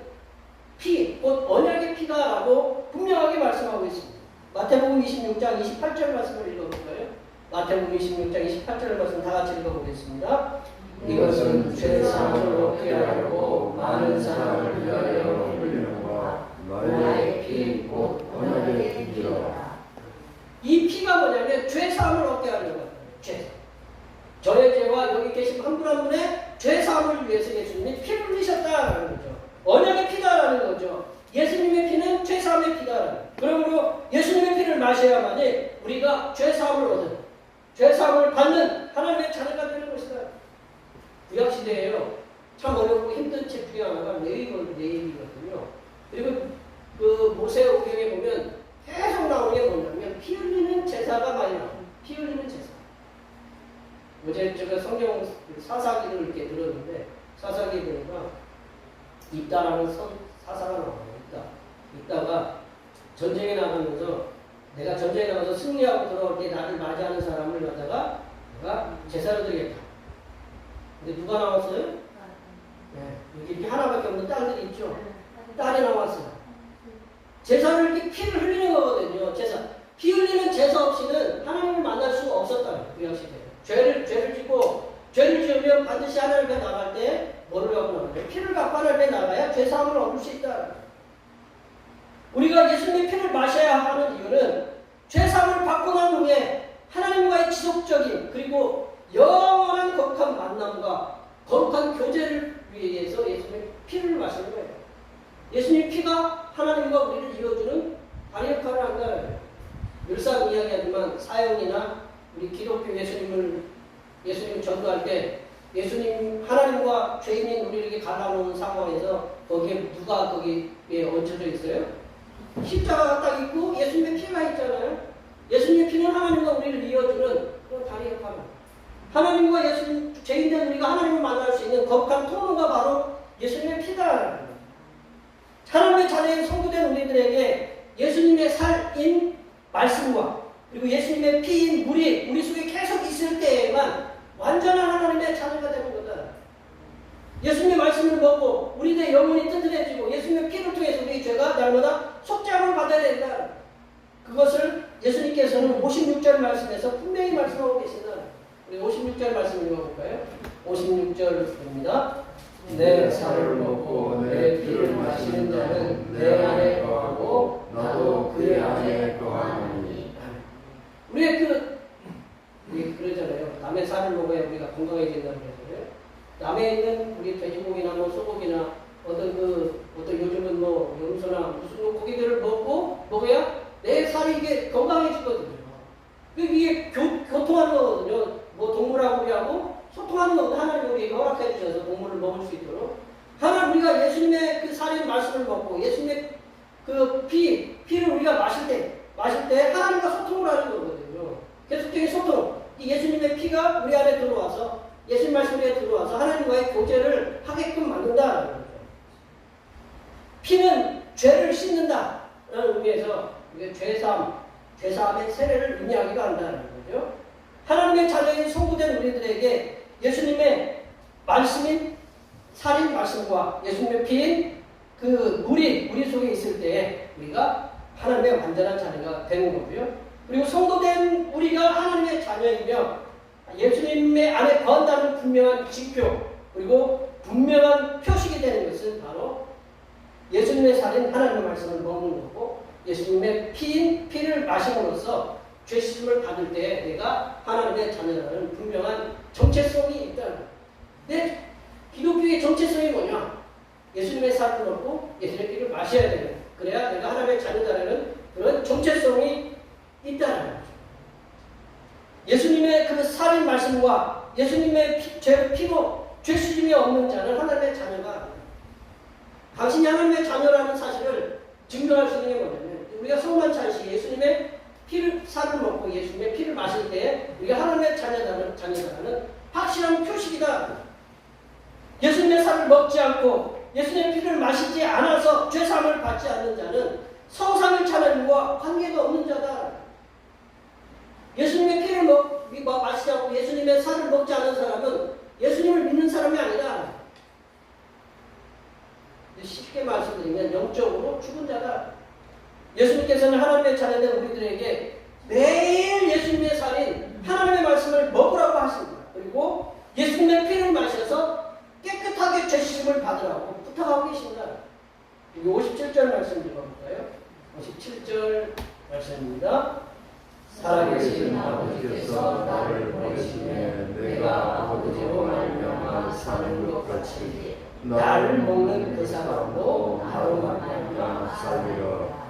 피, 곧 언약의 피다라고 분명하게 말씀하고 있습니다. 마태복음 26장 28절 말씀을 읽어볼까요? 마태복음 26장 28절 말씀 다 같이 읽어보겠습니다. 이것은 죄사함을 얻게 하려고 많은 사람을 위하여 흘리는 바 나의 피, 곧 언약의 피니라. 이 피가 뭐냐면 죄사함을 얻게 하려고 합니다. 죄. 저의 죄와 여기 계신 한 분 한 분의 죄사함을 위해서 예수님이 피를 흘리셨다라는 거죠. 언약의 피다라는 거죠. 예수님의 피는 죄사함의 피다. 그러므로 예수님의 피를 마셔야만이 우리가 죄사함을 얻은, 죄사함을 받는 하나님의 자녀가 되는 것이다. 구약시대에요. 참 어렵고 힘든 책 중에 하나가 레위기거든요. 그리고 그 모세오경에 보면 계속 나오는 게 뭐냐면 피 흘리는 제사가 많이 나와요. 피 흘리는 제사. 어제 제가 성경 사사기를 이렇게 들었는데 사사기에 보니까 입다라는 사사가 나와요. 입다가 전쟁에 나가면서 내가 전쟁에 나가서 승리하고 돌아올 때 나를 맞이하는 사람을 갖다가 내가 제사를 드리겠다. 근데 누가 나왔어요? 네, 여기 하나밖에 없는 딸들이 있죠. 딸이 나왔어요. 제사를 이렇게 피를 흘리는 거거든요. 제사. 피 흘리는 제사 없이는 하나님을 만날 수가 없었다는 거예요. 죄를 짓고 죄를 지으면 반드시 하나님 앞에 나갈 때 뭐를 갖고 나가요? 피를 갖고 하나님 앞에 나가야 죄사함을 얻을 수 있다. 우리가 예수님의 피를 마셔야 하는 이유는 죄사함을 받고 난 후에 하나님과의 지속적인 그리고 영원한 거룩한 만남과 거룩한 교제를 위해서 예수님의 피를 마시는 거예요. 예수님의 피가 하나님과 우리를 이루어주는 다리 역할을 한다는 거예요. 늘상 이야기하지만 사형이나 우리 기독교 예수님 전도할 때 예수님 하나님과 죄인인 우리에게 갈라놓은 상황에서 거기에 누가 거기에 얹혀져 있어요? 십자가가 딱 있고 예수님의 피가 있잖아요. 예수님의 피는 하나님과 우리를 이어주는 그런 다리 역할을. 하나님과 예수님 죄인된 우리가 하나님을 만날 수 있는 거룩한 통로가 바로 예수님의 피다. 하나님의 자녀인 성도된 우리들에게 예수님의 살인 말씀과 그리고 예수님의 피인 물이 우리 속에 계속 있을 때에만 완전한 하나님의 자녀가 되는 거다. 예수님의 말씀을 먹고 우리들의 영혼이 튼튼해지고 예수님의 피를 통해서 우리 죄가 날마다 속죄함을 받아야 된다. 그것을 예수님께서는 56절 말씀에서 분명히 말씀하고 계신다. 우리 56절 말씀 읽어볼까요? 56절입니다. 내 살을 먹고 내 피를 마시는 자는 내 안에 거하고 나도 그의 안에 거하노니. 우리 그러잖아요. 남의 살을 먹어야 우리가 건강해진다는 거잖아요. 남에 있는 우리 돼지고기나 소고기나 어떤 요즘은 염소나 무슨 고기들을 먹어야 내 살이 이게 건강해지거든요. 이게 교통하는 거거든요. 동물하고 우리하고 소통하는 거거든요. 하나님 우리에게 허락해 주셔서 동물을 먹을 수 있도록. 하나님 우리가 예수님의 그 살인 말씀을 먹고 예수님의 그 피를 우리가 마실 때 하나님과 소통을 하는 거거든요. 계속적인 소통. 이 예수님의 피가 우리 안에 들어와서 예수님 말씀에 들어와서 하나님과의 교제를 하게끔 만든다는 거죠. 피는 죄를 씻는다라는 의미에서 죄사함의 세례를 의미하기도 한다는 거죠. 하나님의 자녀인 성도된 우리들에게 예수님의 말씀인 살인 말씀과 예수님의 피인 그 우리 속에 있을 때 우리가 하나님의 완전한 자녀가 되는 거고요. 그리고 성도된 우리가 하나님의 자녀이며 예수님의 안에 거한다는 분명한 지표 그리고 분명한 표식이 되는 것은 바로 예수님의 살인 하나님의 말씀을 먹는 거고 예수님의 피를 마심으로써 죄 씻음을 받을 때 내가 하나님의 자녀라는 분명한 정체성이 있다. 근데 기독교의 정체성이 뭐냐? 예수님의 살을 먹고 예수님의 피를 마셔야 되는 그래야 내가 하나님의 자녀다라는 그런 정체성이 있다는 거죠. 예수님의 그 살인 말씀과 예수님의 피로 죄 씻음이 없는 자는 하나님의 자녀가 아닙니다. 당신이 하나님의 자녀라는 사실을 증명할 수 있는 게 뭐냐면 우리가 성만 찬시 예수님의 살을 먹고 예수님의 피를 마실 때 우리가 하나님의 자녀다라는 확실한 표식이다. 예수님의 살을 먹지 않고 예수님의 피를 마시지 않아서 죄사함을 받지 않는 자는 성삼위일체 하나님과 관계가 없는 자다. 예수님의 피를 마시지 않고 예수님의 살을 먹지 않는 사람은 예수님을 믿는 사람이 아니다. 쉽게 말씀드리면 영적으로 죽은 자다. 예수님께서는 하나님의 자녀된 우리들에게 매일 예수님의 살인 하나님의 말씀을 먹으라고 하십니다. 그리고 예수님의 피를 마셔서 깨끗하게 죄씻음을 받으라고 부탁하고 계십니다. 여기 57절 말씀 읽어볼까요? 57절 말씀입니다. 살아계신 아버지께서 나를 버리시매 내가 아버지로 말미암아 사는 것 같이 나를 먹는 그 사람도 나로 말미암아 살리라.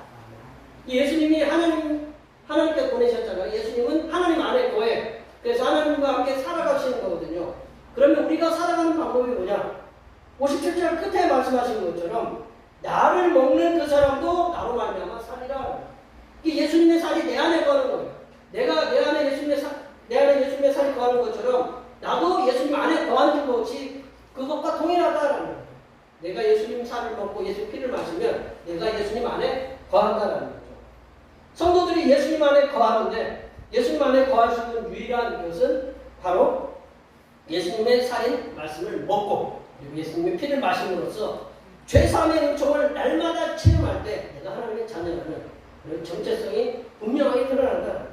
예수님이 하나님께 보내셨잖아요. 예수님은 하나님 안에 거해. 그래서 하나님과 함께 살아가시는 거거든요. 그러면 우리가 살아가는 방법이 뭐냐? 57절 끝에 말씀하신 것처럼 나를 먹는 그 사람도 나로 말미암아 살리라. 예수님의 살이 내 안에 거하는 거예요. 내가 내 안에 예수님의 살이 거하는 것처럼 나도 예수님 안에 거하는 것이 그것과 동일하다라는 거예요. 내가 예수님 살을 먹고 예수 피를 마시면 내가 예수님 안에 거한다라는 거죠. 성도들이 예수님 안에 거하는데 예수님 안에 거할 수 있는 유일한 것은 바로 예수님의 살인 말씀을 먹고 그리고 예수님의 피를 마심으로써 죄사함의 은총을 날마다 체험할 때 내가 하나님의 자녀라는 그런 정체성이 분명하게 드러난다.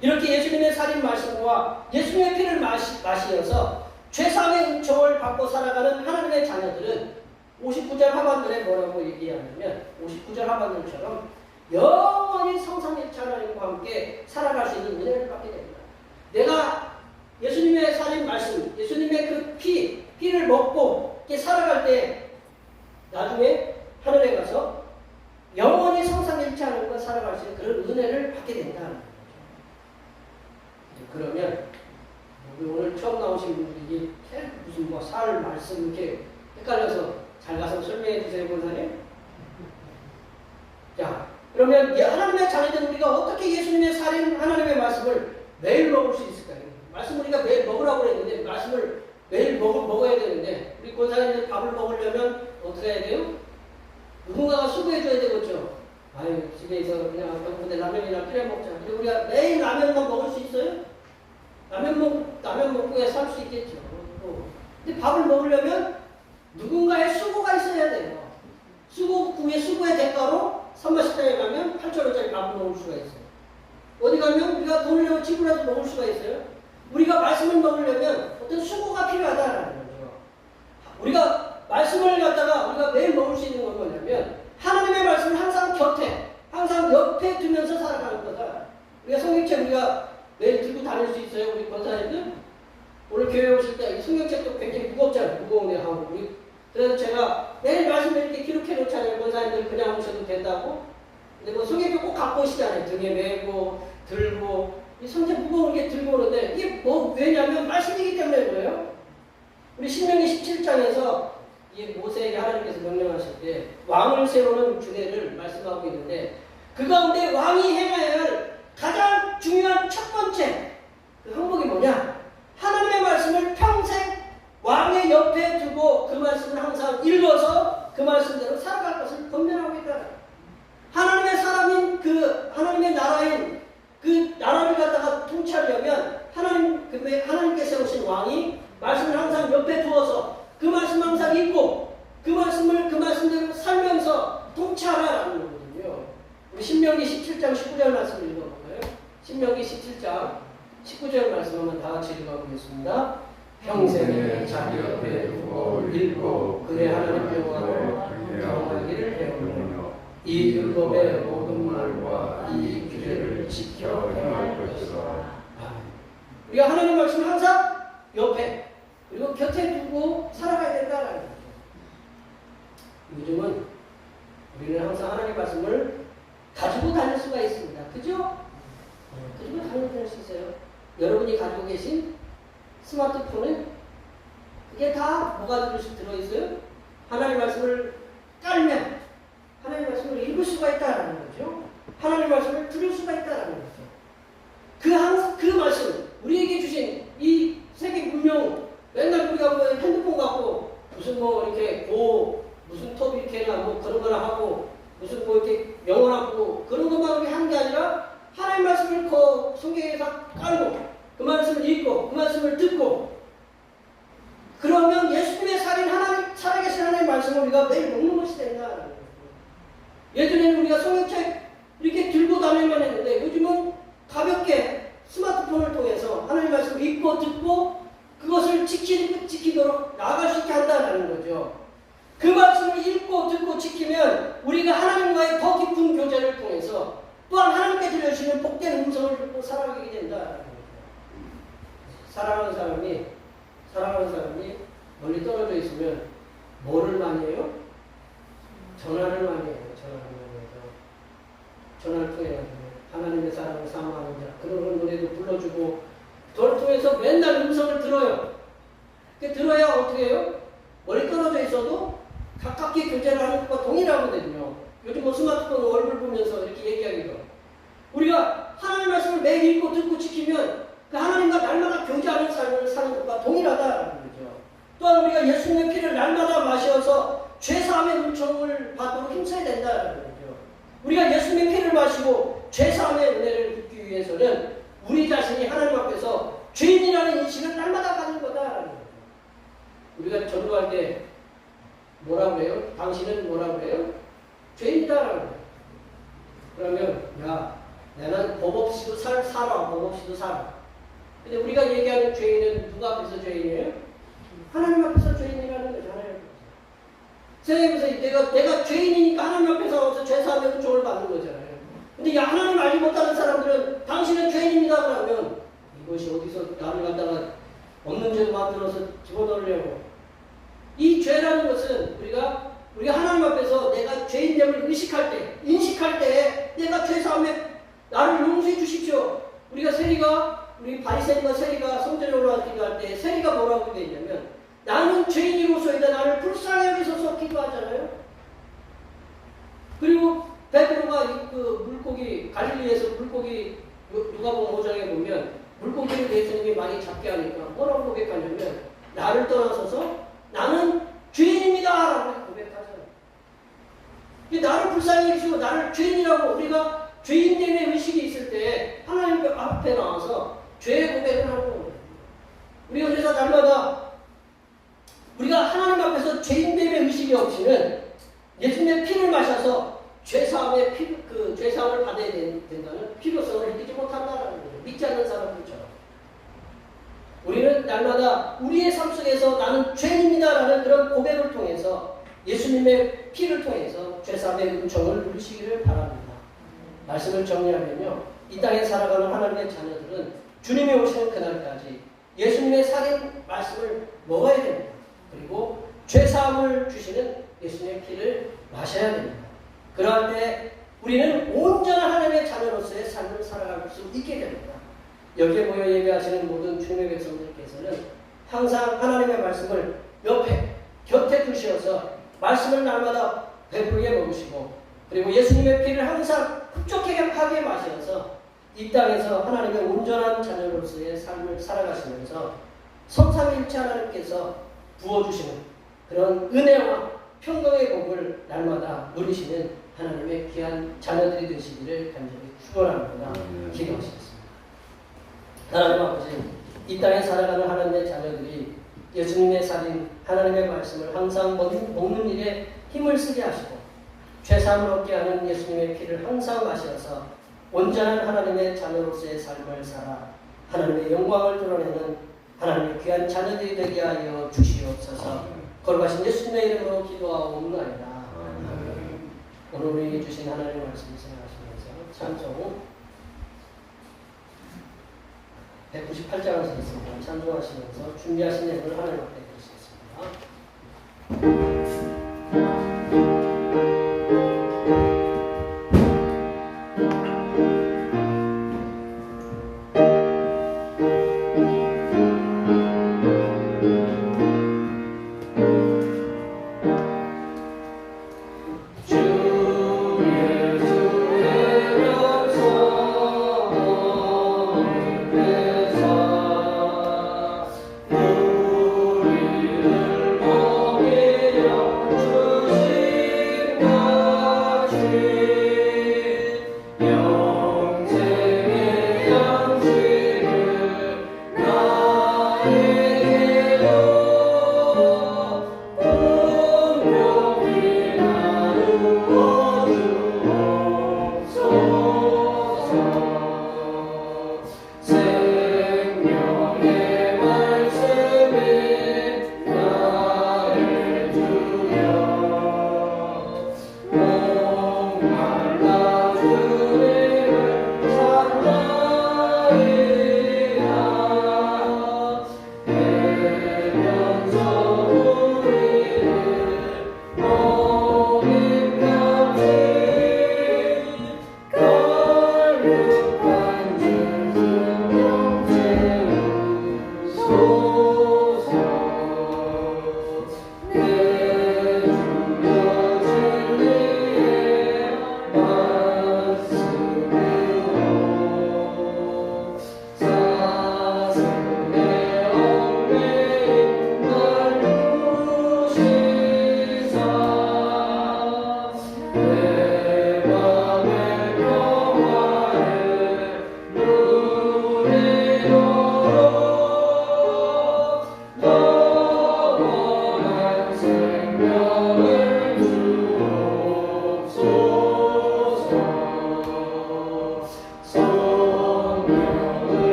이렇게 예수님의 살인 말씀과 예수님의 피를 마시면서 죄사함의 은총을 받고 살아가는 하나님의 자녀들은 59절 하반절에 뭐라고 얘기하냐면 59절 하반절처럼 영원히 성삼위일체 하나님과 함께 살아갈 수 있는 은혜를 받게 됩니다. 내가 예수님의 살인 말씀, 예수님의 그 피를 먹고 이렇게 살아갈 때 나중에 하늘에 가서 영원히 성삼위일체 하나님과 살아갈 수 있는 그런 은혜를 받게 된다는 거죠. 그러면 오늘 처음 나오신 분들이 무슨 살 말씀 이렇게 헷갈려서 잘 가서 설명해 주세요, 권사님. 자, 그러면 하나님의 자녀된 우리가 어떻게 예수님의 살인 하나님의 말씀을 매일 먹을 수 있을까요? 말씀 우리가 매일 먹으라고 했는데 말씀을 매일 먹어야 되는데 우리 권사님들 밥을 먹으려면 어떻게 해야 돼요? 누군가가 수고해 줘야 되겠죠. 아유 집에서 그냥 근데 라면이나 끓여 먹자. 근데 우리가 매일 라면만 먹을 수 있어요? 라면 먹고 살 수 있겠죠. 근데 밥을 먹으려면 누군가의 수고가 있어야 돼요. 수고의 대가로 선마식당에 가면 8,000원짜리 밥을 먹을 수가 있어요. 어디 가면 우리가 돈을 내고 지불해서 먹을 수가 있어요. 우리가 말씀을 먹으려면 어떤 수고가 필요하다는 거죠. 우리가 말씀을 갖다가 우리가 매일 먹을 수 있는 건 뭐냐면 하나님의 말씀을 항상 곁에, 항상 옆에 두면서 살아가는 거다. 우리가 성경책 우리가 매일 들고 다닐 수 있어요. 우리 권사님들 오늘 교회 오실 때 성경책도 굉장히 무겁잖아요. 무거운 애 하고 그래서 제가 매일 말씀을 이렇게 기록해 놓잖아요. 권사님들 그냥 오셔도 된다고. 근데 뭐 성경책 꼭 갖고 오시잖아요. 등에 메고 들고 이 성경 무거운 게 들고 오는데 이게 뭐 왜냐면 말씀이기 때문에 그래요. 우리 신명기 17장에서 이 모세에게 하나님께서 명령하실 때 왕을 세우는 규례를 말씀하고 있는데 그 가운데 왕이 행해야 할 가장 중요한 첫 번째 그 항목이 뭐냐? 하나님의 말씀을 평생 왕의 옆에 두고 그 말씀을 항상 읽어서 그 말씀대로 살아갈 것을 권면하고 있다. 하나님의 사람인 하나님의 나라인 그 나라를 갖다가 통치하려면 하나님께 세우신 왕이 말씀을 항상 옆에 두어서 그 말씀 항상 읽고 그 말씀대로 살면서 통치하라라는 거거든요. 우리 신명기 17장 19절 말씀 읽어볼까요? 신명기 17장 19절 말씀 한번 다 같이 읽어보겠습니다. 평생에 자기 옆에 두고 읽고 그의 하나님 여호와를 경외하기를 배우며 이 율법의 모든 말과 이 규례를 지켜 행할 것이라. 우리가 하나님 말씀 항상 옆에 그리고 곁에 두고 살아가야 된다라는 거죠. 요즘은 우리는 항상 하나님 말씀을 가지고 다닐 수가 있습니다. 그죠? 가지고 다닐 수 있어요. 여러분이 가지고 계신 스마트폰에 그게 다 뭐가 들어있어요? 하나님 말씀을 깔면 하나님 말씀을 읽을 수가 있다는 거죠. 하나님 말씀을 들을 수가 있다는 거죠. 그 말씀, 우리에게 주신 이 세계 문명, 맨날 우리가 뭐 핸드폰 갖고 무슨 뭐 이렇게 무슨 톱 이렇게 해나 뭐 그런 거나 하고 무슨 뭐 이렇게 영어하고 그런 것만 우리 하는 게 아니라 하나님 말씀을 그 성경에서 깔고 그 말씀을 읽고 그 말씀을 듣고 그러면 예수님의 살아계신 하나님의 말씀을 우리가 매일 먹는 것이 된다는 거예요. 예전에는 우리가 성경책 이렇게 들고 다니만 했는데 요즘은 가볍게 스마트폰을 통해서 하나님의 말씀을 읽고 듣고 그것을 지키도록 나아갈 수 있게 한다는 거죠. 그 말씀을 읽고 듣고 지키면 우리가 하나님과의 더 깊은 교제를 통해서 또한 하나님께 들려주시는 복된 음성을 듣고 살아가게 된다는 거죠. 사랑하는 사람이 멀리 떨어져 있으면 뭐를 많이 해요? 전화를 많이 해요. 전화를 통해 하나님의 사랑을 사모하는 자 그런 노래도 불러주고 그걸 통해서 맨날 음성을 들어요. 들어야 어떻게 해요? 멀리 떨어져 있어도 가깝게 교제를 하는 것과 동일하거든요. 요즘 뭐 스마트폰 얼굴 보면서 이렇게 얘기하기도 우리가 하나님 말씀을 매일 읽고 듣고 지키면 그 하나님과 날마다 교제하는 삶을 사는 것과 동일하다는 거죠. 또한 우리가 예수님의 피를 날마다 마셔서 죄사함의 은총을 받도록 힘써야 된다는 거죠. 우리가 예수님의 피를 마시고 죄사함의 은혜를 받기 위해서는 우리 자신이 하나님 앞에서 죄인이라는 인식을 날마다 가는 거다라는 거죠. 우리가 전도할 때 뭐라고 해요? 당신은 뭐라고 해요? 죄인이다라는 거예요. 그러면 나는 법 없이도 살아. 법 없이도 살아. 근데 우리가 얘기하는 죄인은 누가 앞에서 죄인이에요? 하나님 앞에서 죄인이라는 거잖아요. 생각해보세요. 내가 죄인이니까 하나님 앞에서 와서 죄사함의 은총을 받는 거잖아요. 근데 하나님 알지 못하는 사람들은 당신은 죄인입니다 그러면 이것이 어디서 나를 갖다가 없는 죄도 만들어서 집어넣으려고. 이 죄라는 것은 우리가 하나님 앞에서 내가 죄인됨을 인식할 때 내가 죄사함에 나를 용서해 주십시오. 우리 바리새인과 세리가 성전에 올라와 기도할 때 세리가 뭐라고 기도했냐면 나는 죄인으로서이다 나를 불쌍히 여기소서 기도하잖아요. 그리고 베드로가 갈릴리에서 물고기 누가복음 5장에 보면 물고기를 예수님이 많이 잡게 하니까 뭐라고 고백하냐면 나를 떠나서서 나는 죄인입니다 라고 고백하잖아요. 나를 불쌍히 여기시고 나를 죄인이라고 우리가 죄인됨의 의식이 있을 때 하나님 앞에 나와서 죄의 고백을 하는 거예요. 우리가 그래서 날마다 우리가 하나님 앞에서 죄인됨의 의식이 없이는 예수님의 피를 마셔서 죄사함을 받아야 된다는 필요성을 느끼지 못한다는 거예요. 믿지 않는 사람들처럼. 우리는 날마다 우리의 삶 속에서 나는 죄인입니다라는 그런 고백을 통해서 예수님의 피를 통해서 죄사함의 은총을 누리시기를 바랍니다. 말씀을 정리하면요. 이 땅에 살아가는 하나님의 자녀들은 주님이 오시는 그날까지 예수님의 살인 말씀을 먹어야 됩니다. 그리고 죄사함을 주시는 예수님의 피를 마셔야 됩니다. 그럴 때 우리는 온전한 하나님의 자녀로서의 삶을 살아갈 수 있게 됩니다. 여기에 모여 예배하시는 모든 주님의 백성들께서는 항상 하나님의 말씀을 곁에 두셔서 말씀을 날마다 배부르게 먹으시고 그리고 예수님의 피를 항상 흡족하게 마셔서 이 땅에서 하나님의 온전한 자녀로서의 삶을 살아가시면서 성삼위일체 하나님께서 부어주시는 그런 은혜와 평강의 복을 날마다 누리시는 하나님의 귀한 자녀들이 되시기를 간절히 축원합니다. 기도하시겠습니다. 하나님 아버지, 이 땅에 살아가는 하나님의 자녀들이 예수님의 살인 하나님의 말씀을 항상 먹는 일에 힘을 쓰게 하시고 죄사함을 얻게 하는 예수님의 피를 항상 마셔서 온전한 하나님의 자녀로서의 삶을 살아 하나님의 영광을 드러내는 하나님의 귀한 자녀들이 되게 하여 주시옵소서. 거룩하신 예수님의 이름으로 기도하옵나이다. 오늘 우리에게 주신 하나님의 말씀 생각하시면서 찬송 198장을 쓰겠습니다. 찬송하시면서 준비하신 내용을 하나님 앞에 드리시겠습니다.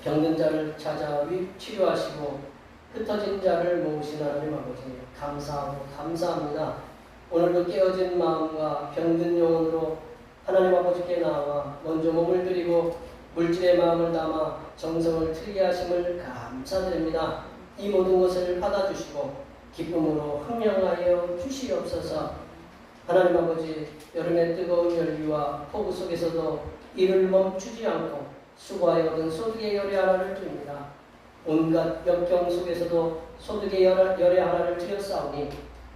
병든 자를 찾아 치료하시고 흩어진 자를 모으신 하나님 아버지 감사하고 감사합니다. 오늘도 깨어진 마음과 병든 영혼으로 하나님 아버지께 나와 먼저 몸을 드리고 물질의 마음을 담아 정성을 틀게 하심을 감사드립니다. 이 모든 것을 받아주시고 기쁨으로 흥량하여 주시옵소서. 하나님 아버지 여름의 뜨거운 열기와 폭우 속에서도 일을 멈추지 않고 수고하여 얻은 소득의 열의 하나를 드립니다. 온갖 역경 속에서도 소득의 열의 하나를 드렸사오니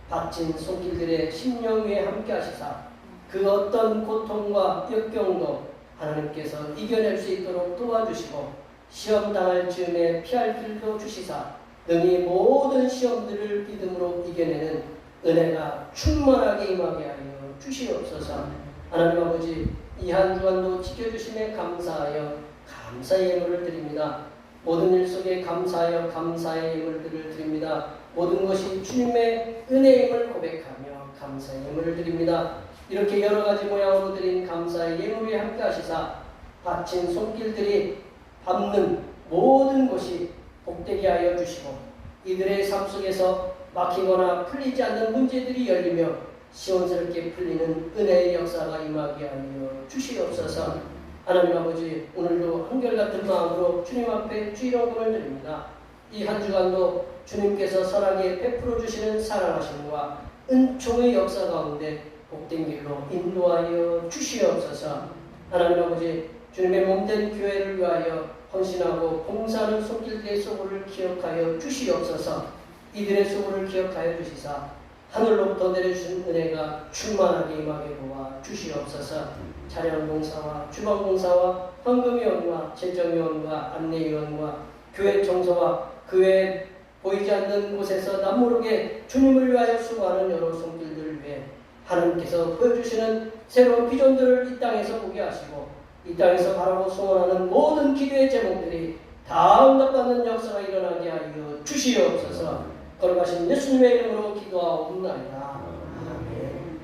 바친 손길들의 심령 위에 함께 하시사 그 어떤 고통과 역경도 하나님께서 이겨낼 수 있도록 도와주시고 시험 당할 즈음에 피할 길도 주시사 능히 모든 시험들을 믿음으로 이겨내는 은혜가 충만하게 임하게 하여 주시옵소서. 하나님 아버지 이 한 주간도 지켜주심에 감사하여 감사의 예물을 드립니다. 모든 일 속에 감사하여 감사의 예물들을 드립니다. 모든 것이 주님의 은혜임을 고백하며 감사의 예물을 드립니다. 이렇게 여러 가지 모양으로 드린 감사의 예물이 함께 하시사 바친 손길들이 밟는 모든 것이 복되게 하여 주시고 이들의 삶 속에서 막히거나 풀리지 않는 문제들이 열리며 시원스럽게 풀리는 은혜의 역사가 임하게 하여 주시옵소서. 하나님 아버지 오늘도 한결같은 마음으로 주님 앞에 주일원금을 드립니다. 이 한 주간도 주님께서 선하게 베풀어 주시는 사랑하심과 은총의 역사 가운데 복된 길로 인도하여 주시옵소서. 하나님 아버지, 주님의 몸된 교회를 위하여 헌신하고 봉사하는 손길들의 소고를 기억하여 주시옵소서. 이들의 소고를 기억하여 주시사 하늘로부터 내려주신 은혜가 충만하게 임하게 도와 주시옵소서. 차량 봉사와 주방 봉사와 헌금위원과 재정위원과 안내위원과 교회 청소와 그 외에 보이지 않는 곳에서 남모르게 주님을 위하여 수고하는 여러 손길들을 위해 하나님께서 보여주시는 새로운 비전들을 이 땅에서 보게 하시고 이 땅에서 바라고 소원하는 모든 기도의 제목들이 다 응답받는 역사가 일어나게 하여 주시옵소서. 거룩하신 예수님의 이름으로 기도하옵나이다. 아멘.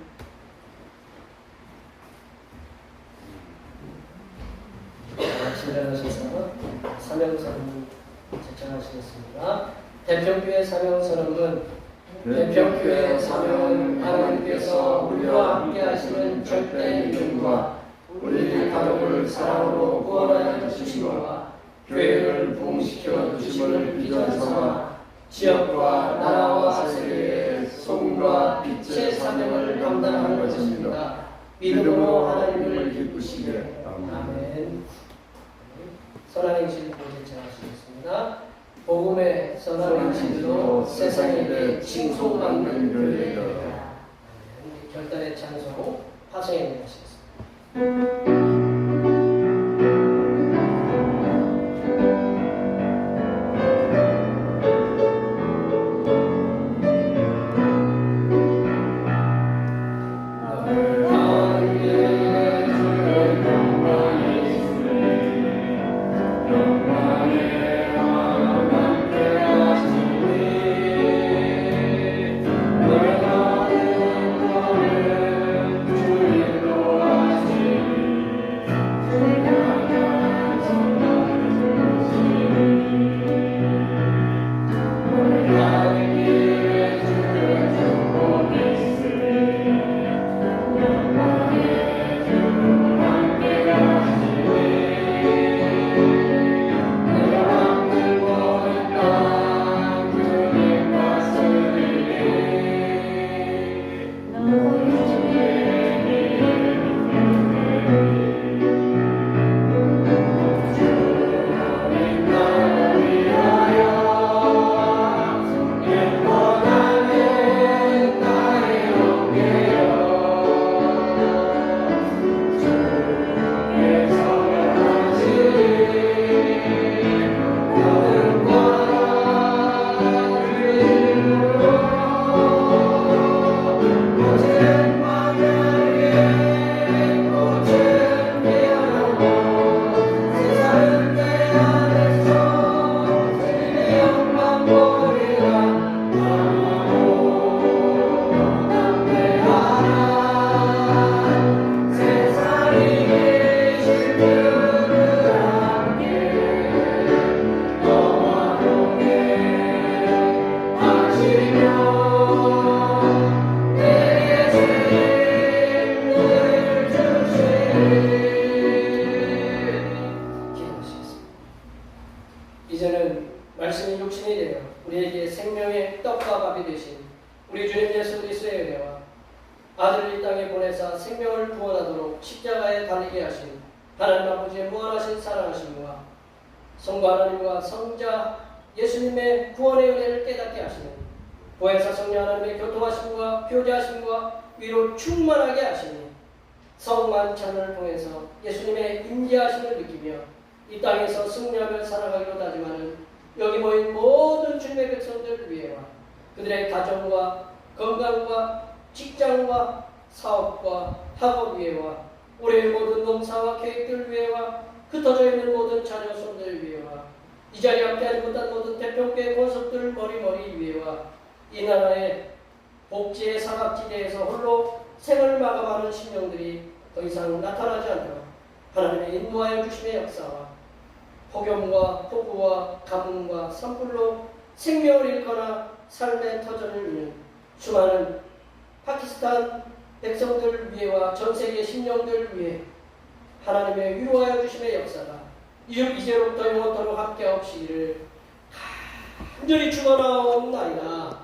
진정하셔서 사명선언 제청하시겠습니다. 대평교회 사명선언은 대평교회 사명은 하나님께서 우리와 함께 하시는 절대 믿음과 우리 가족을 사랑으로 구원하여 주심과 교회를 부흥시켜 주심을 비전 삼아 지역과 나라와 세계의 소금과 빛의 사명을 감당하는 것입니다. 믿음으로 하나님을 기쁘시게. 아멘. 선한 행실 제청하시겠습니다. 복음의 선한 행실로 세상에게 칭송받는 교회가 결단의 찬송 화성에 하시겠습니다. 이제는 말씀이 육신이 되어 우리에게 생명의 떡과 밥이 되신 우리 주님 예수 그리스도의 은혜와 아들을 이 땅에 보내사 생명을 구원하도록 십자가에 달리게 하신 하나님 아버지의 무한하신 사랑하심과 성부 하나님과 성자 예수님의 구원의 은혜를 깨닫게 하시는 보혜사 성령 하나님의 교통하심과 교제하심과 위로 충만하게 하시니 성만찬을 통해서 예수님의 임재하심을 느끼며 이 땅에서 승리하며 살아가기로 다짐하는 여기 모인 모든 주님의 백성들을 위해와 그들의 가정과 건강과 직장과 사업과 학업 위해와 올해의 모든 농사와 계획들 위해와 흩어져 있는 모든 자녀 손들 위해와 이 자리에 함께하지 못한 모든 대평교회 권속들 머리머리 위해와 이 나라의 복지의 사각지대에서 홀로 생을 마감하는 심령들이 더 이상 나타나지 않도록 하나님의 인도하여 주심의 역사와 폭염과 폭우와 가뭄과 산불로 생명을 잃거나 삶의 터전을 잃는 수많은 파키스탄 백성들을 위해와 전세계 심령들을 위해 하나님의 위로하여 주심의 역사가 이제로부터 영원토록 함께 없이를 간절히 축원하옵나이다.